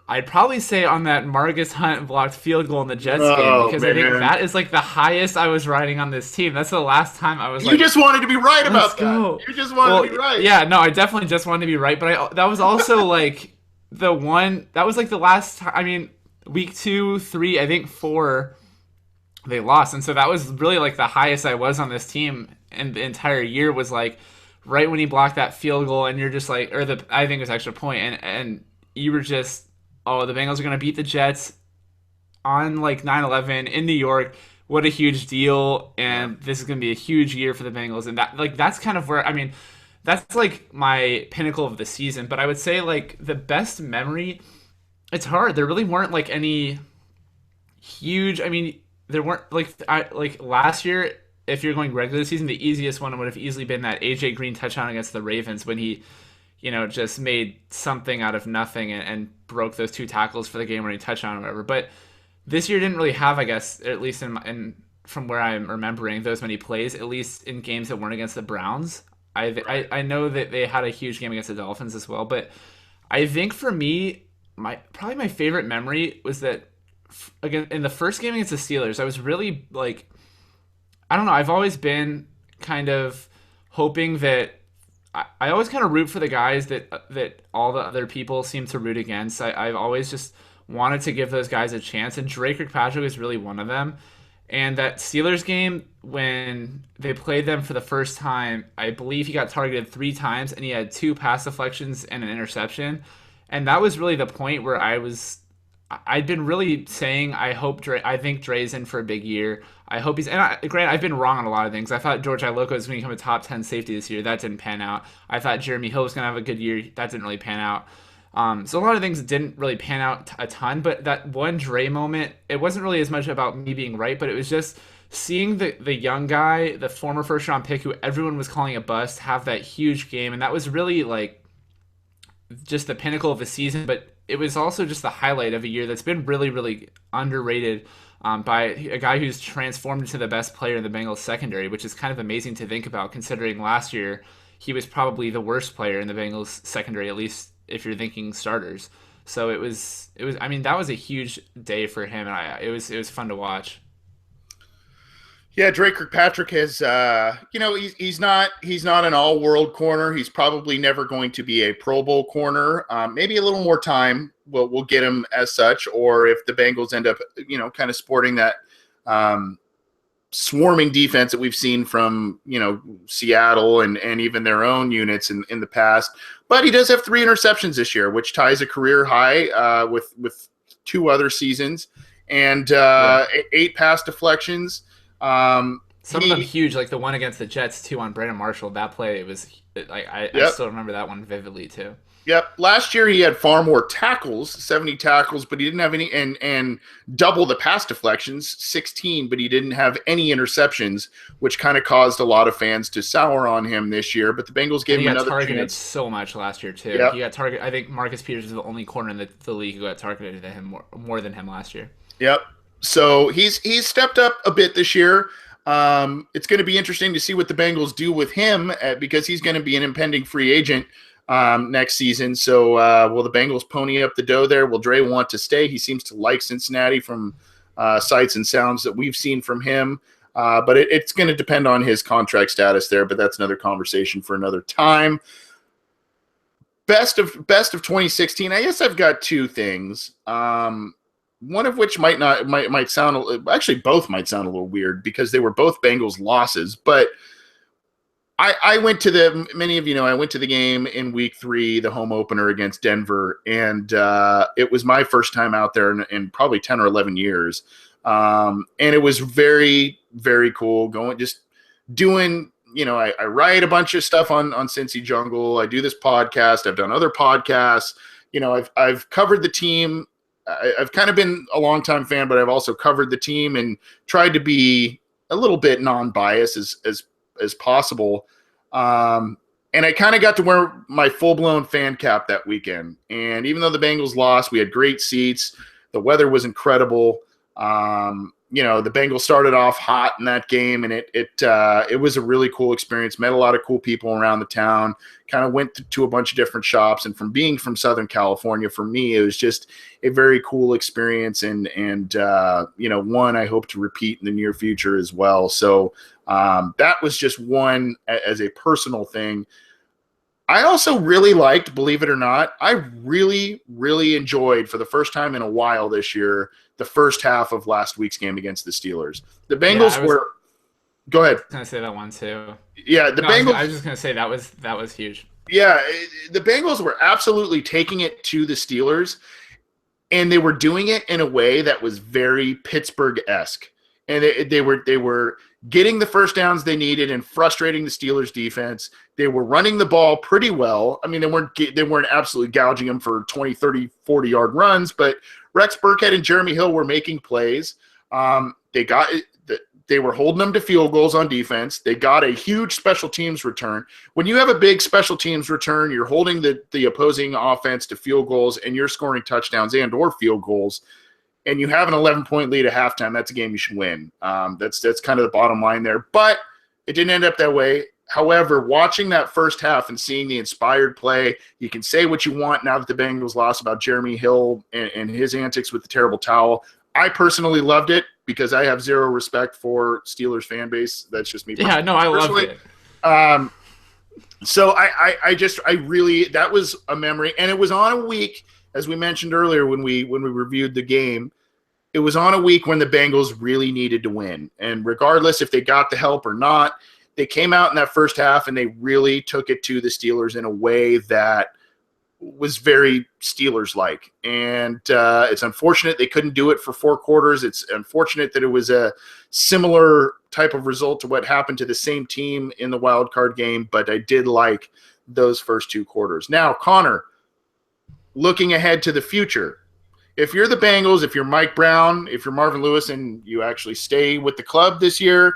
I'd probably say on that Marcus Hunt blocked field goal in the Jets game Oh, because I think man. that is like the highest I was riding on this team. That's the last time I was You like, just wanted to be right let's about that. go. You just wanted Well, to be right. yeah, no, I definitely just wanted to be right, but that was also like the one that was like the last time. I mean, week 2, 3, I think 4 they lost, and so that was really like the highest I was on this team, and the entire year was like right when he blocked that field goal, and you're just like, or the I think it was extra point, and you were just, oh, the Bengals are gonna beat the Jets on like 9/11 in New York. What a huge deal, Yeah. and this is gonna be a huge year for the Bengals, and that's kind of where, I mean, that's like my pinnacle of the season. But I would say like the best memory, it's hard. There really weren't like any huge. I mean, there weren't like last year. If you're going regular season, the easiest one would have easily been that AJ Green touchdown against the Ravens when he, just made something out of nothing and broke those 2 tackles for the game when he touchdown or whatever. But this year didn't really have, I guess, at least in from where I'm remembering, those many plays. At least in games that weren't against the Browns. I know that they had a huge game against the Dolphins as well, but I think for me, probably my favorite memory was that again in the first game against the Steelers, I was really like, I don't know, I've always been kind of hoping that I always kind of root for the guys that all the other people seem to root against. I've always just wanted to give those guys a chance, and Drake Kirkpatrick was really one of them. And that Steelers game, when they played them for the first time, I believe he got targeted 3 times, and he had 2 pass deflections and an interception. And that was really the point where I'd been really saying, I think Dre's in for a big year. I hope he's, and granted, I've been wrong on a lot of things. I thought George Iloka was going to become a top 10 safety this year. That didn't pan out. I thought Jeremy Hill was going to have a good year. That didn't really pan out. So a lot of things didn't really pan out a ton, but that one Dre moment, it wasn't really as much about me being right, but it was just seeing the young guy, the former first round pick who everyone was calling a bust, have that huge game, and that was really like just the pinnacle of a season, but it was also just the highlight of a year that's been really, really underrated by a guy who's transformed into the best player in the Bengals secondary, which is kind of amazing to think about considering last year he was probably the worst player in the Bengals secondary, at least if you're thinking starters. So it was. I mean, that was a huge day for him, and it was fun to watch. Yeah, Drake Kirkpatrick has, he's not an all world corner. He's probably never going to be a Pro Bowl corner. Maybe a little more time will get him as such, or if the Bengals end up, kind of sporting that swarming defense that we've seen from Seattle and even their own units in the past. But he does have 3 interceptions this year, which ties a career high with 2 other seasons, and Yeah. 8 pass deflections. Some of them huge, like the one against the Jets too on Brandon Marshall. That play was, I Yep. still remember that one vividly too. Yep. Last year he had far more tackles, 70 tackles, but he didn't have any and double the pass deflections, 16, but he didn't have any interceptions, which kind of caused a lot of fans to sour on him this year. But the Bengals And gave he him got another targeted chance. so much last year too. Yep. He got targeted. I think Marcus Peters was the only corner in the league who got targeted to him more than him last year. Yep. So he's stepped up a bit this year. It's going to be interesting to see what the Bengals do with him because he's going to be an impending free agent next season. So will the Bengals pony up the dough there? Will Dre want to stay? He seems to like Cincinnati from sights and sounds that we've seen from him. But it's going to depend on his contract status there. But that's another conversation for another time. Best of 2016. I guess I've got 2 things. One of which might sound actually both might sound a little weird because they were both Bengals losses. But I went to many of you know I went to the game in week 3, the home opener against Denver, and it was my first time out there in probably 10 or 11 years, and it was very, very cool going just doing. I write a bunch of stuff on Cincy Jungle. I do this podcast. I've done other podcasts. I've covered the team. I've kind of been a longtime fan, but I've also covered the team and tried to be a little bit non-biased as possible. And I kind of got to wear my full-blown fan cap that weekend. And even though the Bengals lost, we had great seats. The weather was incredible. The Bengals started off hot in that game, and it was a really cool experience. Met a lot of cool people around the town. Kind of went to a bunch of different shops, and from being from Southern California, for me, it was just a very cool experience, and one I hope to repeat in the near future as well. So that was just one as a personal thing. I also really liked, believe it or not, I really, really enjoyed for the first time in a while this year the first half of last week's game against the Steelers. The Yeah, Bengals were. Go ahead. gonna say that one too. Yeah, the No, Bengals. I was just gonna say that was huge. Yeah, the Bengals were absolutely taking it to the Steelers, and they were doing it in a way that was very Pittsburgh-esque. And they were getting the first downs they needed and frustrating the Steelers defense. They were running the ball pretty well. I mean, they weren't absolutely gouging them for 20, 30, 40-yard runs, but Rex Burkhead and Jeremy Hill were making plays. They were holding them to field goals on defense. They got a huge special teams return. When you have a big special teams return, you're holding the opposing offense to field goals, and you're scoring touchdowns and or field goals, and you have an 11-point lead at halftime. That's a game you should win. That's kind of the bottom line there. But it didn't end up that way. However, watching that first half and seeing the inspired play, you can say what you want now that the Bengals lost about Jeremy Hill and his antics with the terrible towel. I personally loved it because I have zero respect for Steelers fan base. That's just me. Yeah, no, I loved it. So I really, that was a memory, and it was on a week, as we mentioned earlier when we reviewed the game. It was on a week when the Bengals really needed to win, and regardless if they got the help or not, they came out in that first half and they really took it to the Steelers in a way that was very Steelers-like. And it's unfortunate they couldn't do it for 4 quarters. It's unfortunate that it was a similar type of result to what happened to the same team in the wild card game, but I did like those first 2 quarters. Now, Connor, looking ahead to the future. If you're the Bengals, if you're Mike Brown, if you're Marvin Lewis, and you actually stay with the club this year,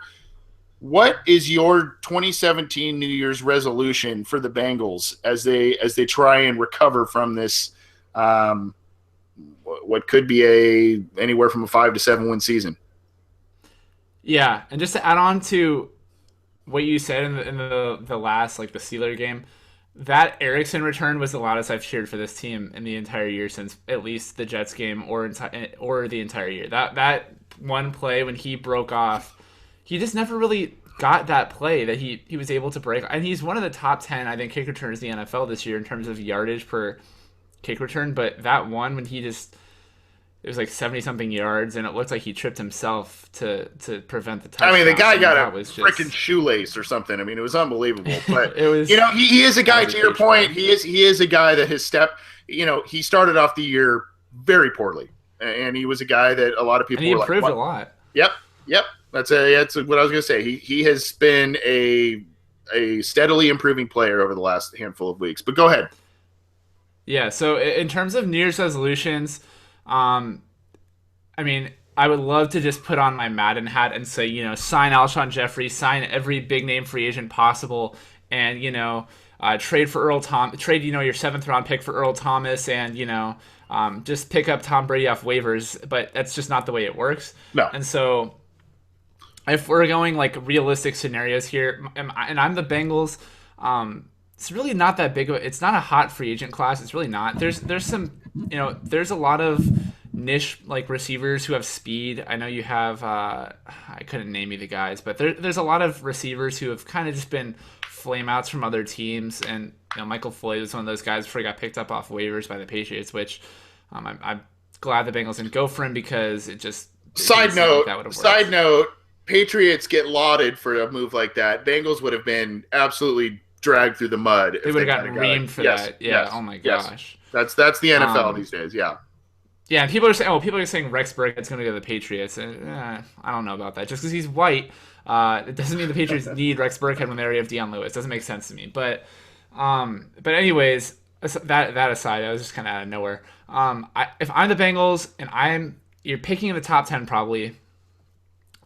what is your 2017 New Year's resolution for the Bengals as they try and recover from this um, what could be a anywhere from a 5 to 7 win season? Yeah, and just to add on to what you said in the last like the Steeler game, that Erickson return was the loudest I've cheered for this team in the entire year since at least the Jets game or the entire year. That one play when he broke off, he just never really got that play that he was able to break. And he's one of the top 10 I think kick returners in the NFL this year in terms of yardage per kick return. But that one when he just it was like 70 something yards, and it looked like he tripped himself to prevent the touchdown. I mean, the guy got that a was freaking just shoelace or something. I mean, it was unbelievable. But it was he is a that guy. was a To your huge play. point, he is a guy that his step. He started off the year very poorly, and he was a guy that a lot of And people he were like, improved a "What? lot. Yep, yep." That's what I was going to say. He has been a steadily improving player over the last handful of weeks. But go ahead. Yeah, so in terms of New Year's resolutions, um, I mean, I would love to just put on my Madden hat and say, sign Alshon Jeffrey, sign every big name free agent possible, and trade for trade your seventh round pick for Earl Thomas, and just pick up Tom Brady off waivers. But that's just not the way it works. No, And so, if we're going like realistic scenarios here, and I'm the Bengals, it's really not that big of it's not a hot free agent class. It's really not. There's some there's a lot of niche like receivers who have speed. I know you have I couldn't name you the guys, but there's a lot of receivers who have kind of just been flame outs from other teams, and Michael Floyd was one of those guys before he got picked up off waivers by the Patriots, which I'm glad the Bengals didn't go for him because it didn't Side seem like note, that would have side worked. note, Patriots get lauded for a move like that. Bengals would have been absolutely dragged through the mud They if would they have kind gotten of got it. reamed for Yes, that. Yeah. yes, Oh my yes. gosh. That's the NFL Um, these days. Yeah. Yeah, and people are saying Rex Burkhead's going to go to the Patriots. And, I don't know about that. Just because he's white, it doesn't mean the Patriots need Rex Burkhead when they already have Deion Lewis. Doesn't make sense to me. But anyways, that aside, I was just kind of out of nowhere. If I'm the Bengals and you're picking in the top 10 probably.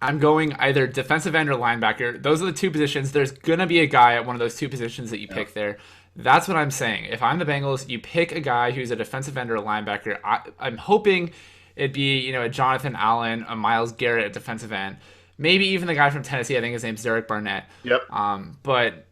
I'm going either defensive end or linebacker. Those are the two positions. There's gonna be a guy at one of those two positions that you Yeah. pick there. That's what I'm saying. If I'm the Bengals, you pick a guy who's a defensive end or a linebacker. I'm hoping it'd be a Jonathan Allen, a Miles Garrett at defensive end, maybe even the guy from Tennessee. I think his name's Derek Barnett. Yep. But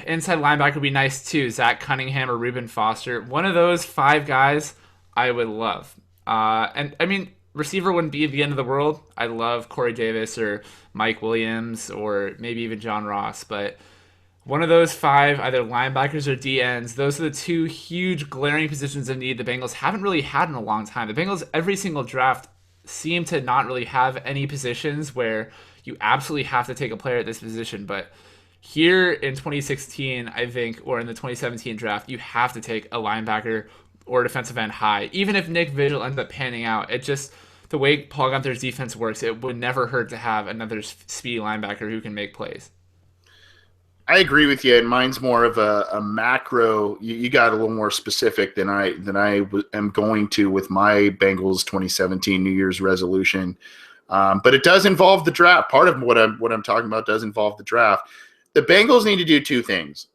inside linebacker would be nice too. Zach Cunningham or Reuben Foster. One of those five guys, I would love. And I mean, receiver wouldn't be the end of the world. I love Corey Davis or Mike Williams or maybe even John Ross, but one of those five, either linebackers or DNs, those are the two huge glaring positions of need the Bengals haven't really had in a long time. The Bengals, every single draft, seem to not really have any positions where you absolutely have to take a player at this position. But here in 2016, I think, or in the 2017 draft, you have to take a linebacker or defensive end high. Even if Nick Vigil ends up panning out, it just the way Paul Gunther's defense works, it would never hurt to have another speedy linebacker who can make plays. I agree with you, and mine's more of a macro. You got a little more specific than I am going to with my Bengals 2017 New Year's resolution, but it does involve the draft. Part of what I'm talking about does involve the draft. The Bengals need to do two things.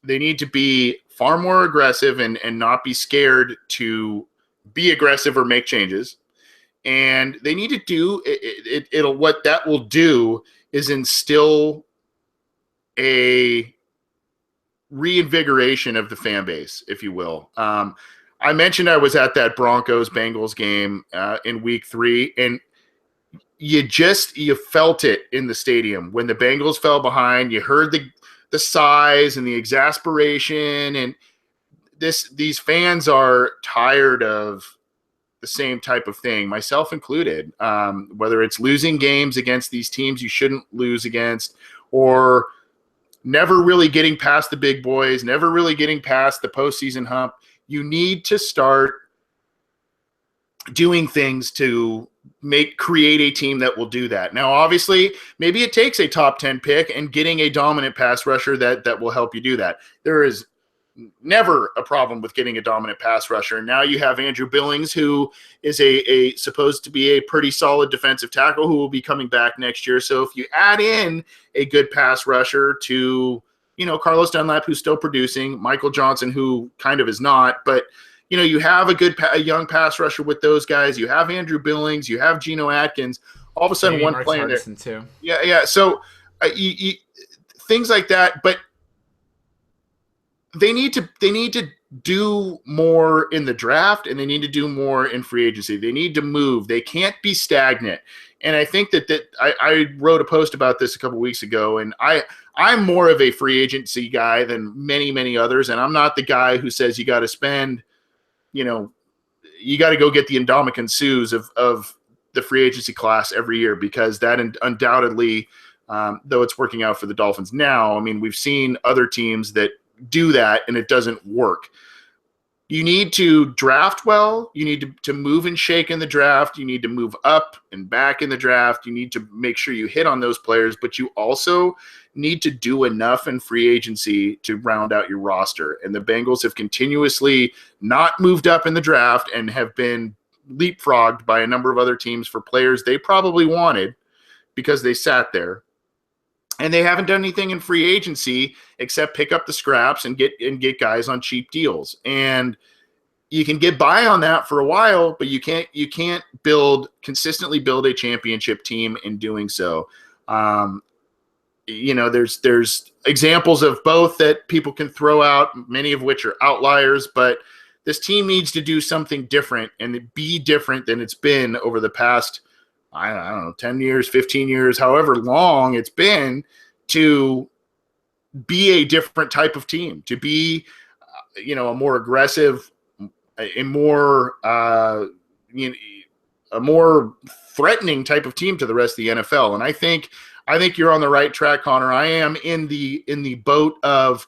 They need to be far more aggressive and not be scared to be aggressive or make changes. And they need to do it'll what that will do is instill a reinvigoration of the fan base, if you will. I mentioned I was at that Broncos Bengals game in week 3, and you felt it in the stadium when the Bengals fell behind. You heard the sighs and the exasperation, and these fans are tired of the same type of thing, myself included. Whether it's losing games against these teams you shouldn't lose against, or never really getting past the big boys, never really getting past the postseason hump. You need to start doing things to create a team that will do that. Now, obviously, maybe it takes a top 10 pick and getting a dominant pass rusher that will help you do that. There is never a problem with getting a dominant pass rusher. And now you have Andrew Billings, who is a supposed to be a pretty solid defensive tackle who will be coming back next year. So if you add in a good pass rusher to, Carlos Dunlap, who's still producing, Michael Johnson, who kind of is not, but you have a young pass rusher with those guys. You have Andrew Billings, you have Geno Atkins. All of a sudden, Maybe one Marks player there. Hardison too. Yeah, yeah. So things like that, but they need to do more in the draft, and they need to do more in free agency. They need to move. They can't be stagnant. And I think that I wrote a post about this a couple weeks ago, and I'm more of a free agency guy than many others, and I'm not the guy who says you got to spend, you got to go get the Ndamukong Suhs of the free agency class every year, because that undoubtedly, though it's working out for the Dolphins now, I mean, we've seen other teams that do that and it doesn't work. You need to draft well. You need to move and shake in the draft. You need to move up and back in the draft. You need to make sure you hit on those players, but you also need to do enough in free agency to round out your roster. And the Bengals have continuously not moved up in the draft and have been leapfrogged by a number of other teams for players they probably wanted because they sat there. And they haven't done anything in free agency except pick up the scraps and get guys on cheap deals. And you can get by on that for a while, but you can't consistently build a championship team in doing so. There's examples of both that people can throw out, many of which are outliers, but this team needs to do something different and be different than it's been over the past, I don't know, 10 years, 15 years, however long it's been, to be a different type of team, to be, a more aggressive, a more threatening type of team to the rest of the NFL. And I think you're on the right track, Connor. I am in the boat of,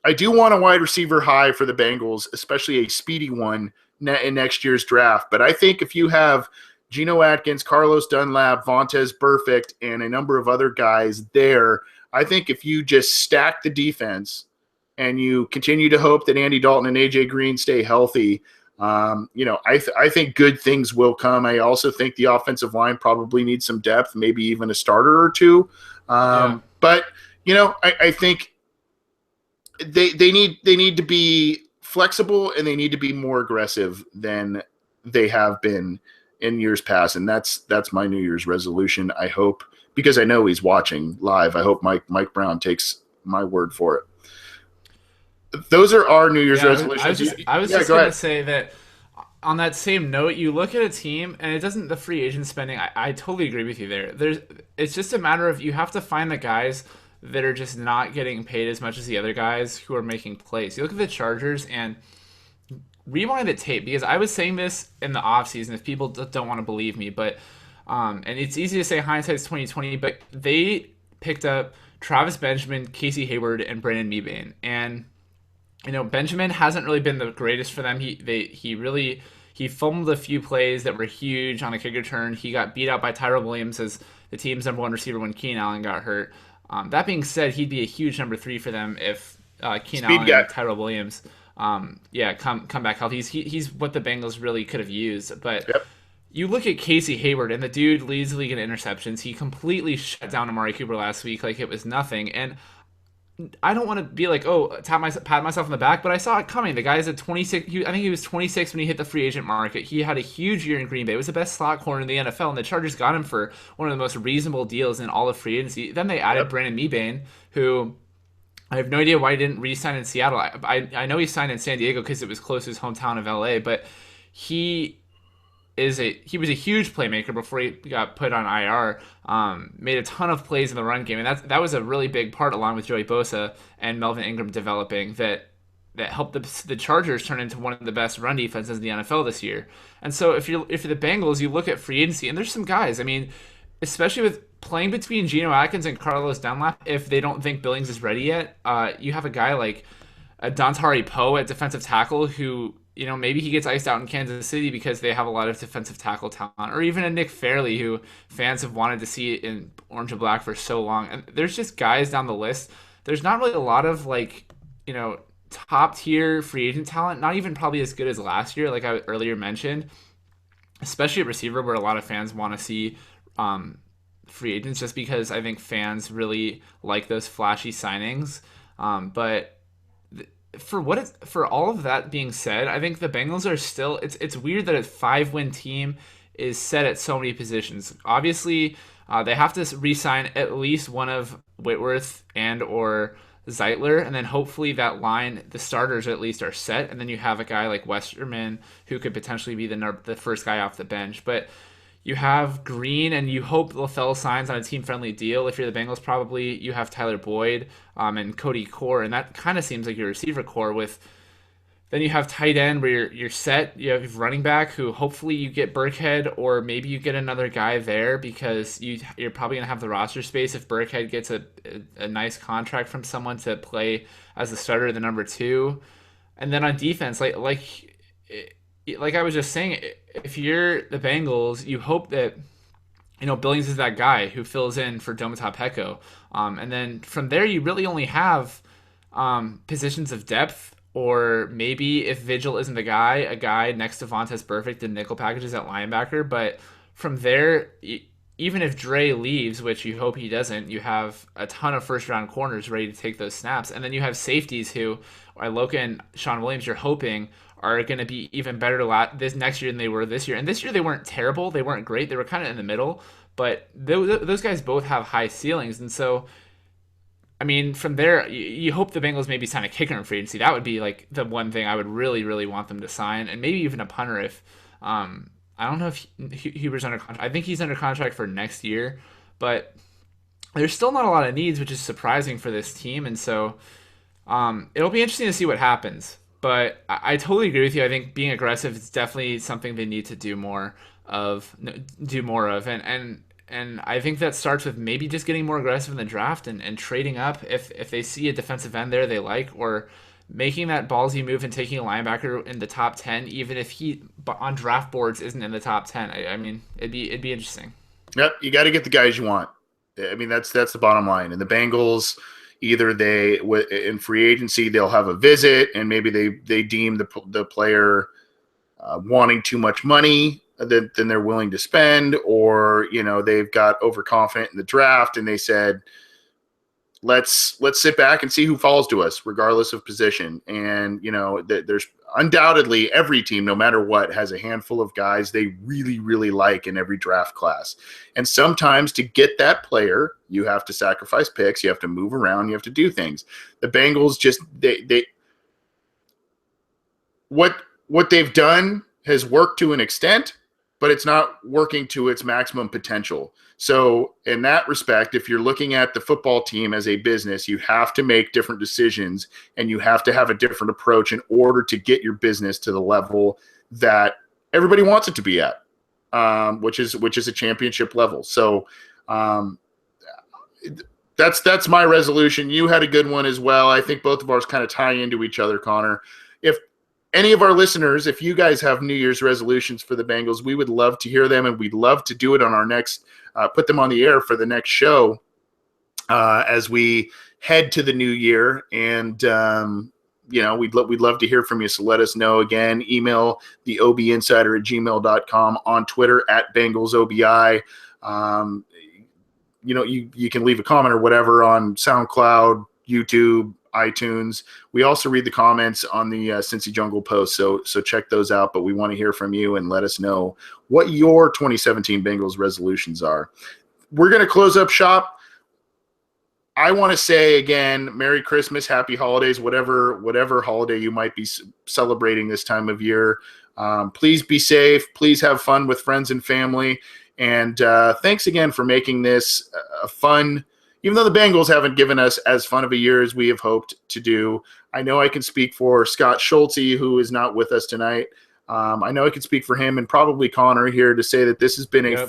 I do want a wide receiver high for the Bengals, especially a speedy one in next year's draft. But I think if you have Geno Atkins, Carlos Dunlap, Vontaze Burfict, and a number of other guys there, I think if you just stack the defense and you continue to hope that Andy Dalton and AJ Green stay healthy, I think good things will come. I also think the offensive line probably needs some depth, maybe even a starter or two. But I think they need to be flexible, and they need to be more aggressive than they have been in years past. And that's my New Year's resolution. I hope, because I know he's watching live, I hope Mike Brown takes my word for it. Those are our New Year's resolutions. I was just going to say that on that same note, you look at a team, and it doesn't, the free agent spending, I totally agree with you there. It's just a matter of, you have to find the guys that are just not getting paid as much as the other guys who are making plays. You look at the Chargers, and rewind the tape, because I was saying this in the offseason, if people don't want to believe me, but and it's easy to say hindsight's 2020, but they picked up Travis Benjamin, Casey Hayward, and Brandon Mebane. And Benjamin hasn't really been the greatest for them. He fumbled a few plays that were huge on a kick return. He got beat out by Tyrell Williams as the team's number one receiver when Keenan Allen got hurt. That being said, he'd be a huge number 3 for them if Keenan Allen and Tyrell Williams come back healthy. He's what the Bengals really could have used. But you look at Casey Hayward, and the dude leads the league in interceptions. He completely shut down Amari Cooper last week like it was nothing. And I don't want to be like, pat myself on the back, but I saw it coming. The guy's at 26. I think he was 26 when he hit the free agent market. He had a huge year in Green Bay. It was the best slot corner in the NFL, and the Chargers got him for one of the most reasonable deals in all of free agency. Then they added Brandon Mebane, who I have no idea why he didn't re-sign in Seattle. I know he signed in San Diego because it was close to his hometown of LA, but he was a huge playmaker before he got put on IR. Made a ton of plays in the run game, and that was a really big part, along with Joey Bosa and Melvin Ingram developing, that helped the Chargers turn into one of the best run defenses in the NFL this year. And so if you're the Bengals, you look at free agency, and there's some guys. I mean, especially with playing between Geno Atkins and Carlos Dunlap, if they don't think Billings is ready yet, you have a guy like Dontari Poe at defensive tackle who, maybe he gets iced out in Kansas City because they have a lot of defensive tackle talent, or even a Nick Fairley who fans have wanted to see in orange and black for so long. And there's just guys down the list. There's not really a lot of top tier free agent talent, not even probably as good as last year, like I earlier mentioned, especially at receiver, where a lot of fans want to see um, free agents, just because I think fans really like those flashy signings. But for all of that being said, I think the Bengals are still. It's weird that a 5-win team is set at so many positions. Obviously, they have to re-sign at least one of Whitworth and or Zeitler, and then hopefully that line, the starters at least are set, and then you have a guy like Westerman who could potentially be the first guy off the bench. But you have Green, and you hope LaFell signs on a team-friendly deal. If you're the Bengals, probably you have Tyler Boyd and Cody Core, and that kind of seems like your receiver core with. Then you have tight end where you're set. You have running back who hopefully you get Burkhead or maybe you get another guy there because you're probably gonna have the roster space if Burkhead gets a nice contract from someone to play as the starter, the number two. And then on defense, like I was just saying, if you're the Bengals, you hope that Billings is that guy who fills in for Domata Peko. And then from there, you really only have positions of depth, or maybe if Vigil isn't the guy, a guy next to Vontaze Perfect in nickel packages at linebacker. But from there, even if Dre leaves, which you hope he doesn't, you have a ton of first round corners ready to take those snaps. And then you have safeties who, Iloka and Sean Williams, you're hoping are going to be even better this next year than they were this year. And this year they weren't terrible. They weren't great. They were kind of in the middle. But those guys both have high ceilings. And so, I mean, from there, you hope the Bengals maybe sign a kicker in free agency. That would be like the one thing I would really, really want them to sign. And maybe even a punter if I don't know if Huber's under contract. I think he's under contract for next year. But there's still not a lot of needs, which is surprising for this team. And so it'll be interesting to see what happens. But I totally agree with you. I think being aggressive is definitely something they need to do more of. And I think that starts with maybe just getting more aggressive in the draft and trading up if they see a defensive end there they like, or making that ballsy move and taking a linebacker in the top 10, even if he on draft boards isn't in the top 10. I mean, it'd be interesting. Yep, you got to get the guys you want. I mean, that's the bottom line. And the Bengals, either they in free agency they'll have a visit and maybe they deem the player wanting too much money than they're willing to spend, or they've got overconfident in the draft and they said, let's sit back and see who falls to us regardless of position. And there's undoubtedly every team, no matter what, has a handful of guys they really, really like in every draft class. And sometimes to get that player, you have to sacrifice picks, you have to move around, you have to do things. The Bengals just they what they've done has worked to an extent, but it's not working to its maximum potential. So in that respect, if you're looking at the football team as a business, you have to make different decisions and you have to have a different approach in order to get your business to the level that everybody wants it to be at, which is a championship level. So that's my resolution. You had a good one as well. I think both of ours kind of tie into each other, Connor. If any of our listeners, if you guys have New Year's resolutions for the Bengals, we would love to hear them, and we'd love to do it on our next, put them on the air for the next show as we head to the new year. And, we'd love to hear from you. So let us know. Again, email the obinsider@gmail.com, on Twitter @BengalsOBI. You can leave a comment or whatever on SoundCloud, YouTube, iTunes. We also read the comments on the Cincy Jungle post, so check those out. But we want to hear from you and let us know what your 2017 Bengals resolutions are. We're going to close up shop. I want to say again, Merry Christmas, Happy Holidays, whatever holiday you might be celebrating this time of year. Please be safe. Please have fun with friends and family. And thanks again for making this a fun. Even though the Bengals haven't given us as fun of a year as we have hoped to do, I know I can speak for Scott Schulte, who is not with us tonight. I know I can speak for him and probably Connor here to say that this has been a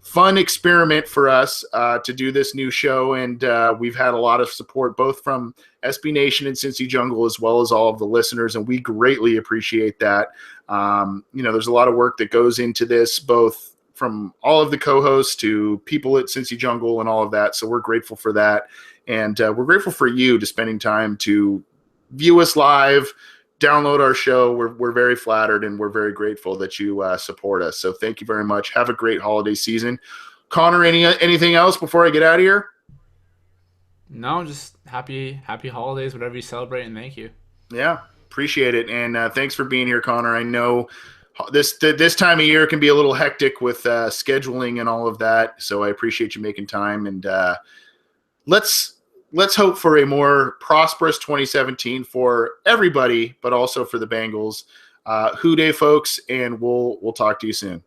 fun experiment for us to do this new show. And we've had a lot of support both from SB Nation and Cincy Jungle, as well as all of the listeners. And we greatly appreciate that. There's a lot of work that goes into this, both from all of the co-hosts to people at Cincy Jungle and all of that. So we're grateful for that. And we're grateful for you to spending time to view us live, download our show. We're very flattered and we're very grateful that you support us. So thank you very much. Have a great holiday season. Connor, anything else before I get out of here? No, just happy holidays, whatever you celebrate, and thank you. Yeah, appreciate it. And thanks for being here, Connor. I know this time of year can be a little hectic with scheduling and all of that. So I appreciate you making time. And let's let's hope for a more prosperous 2017 for everybody, but also for the Bengals. Who Day, folks, and we'll talk to you soon.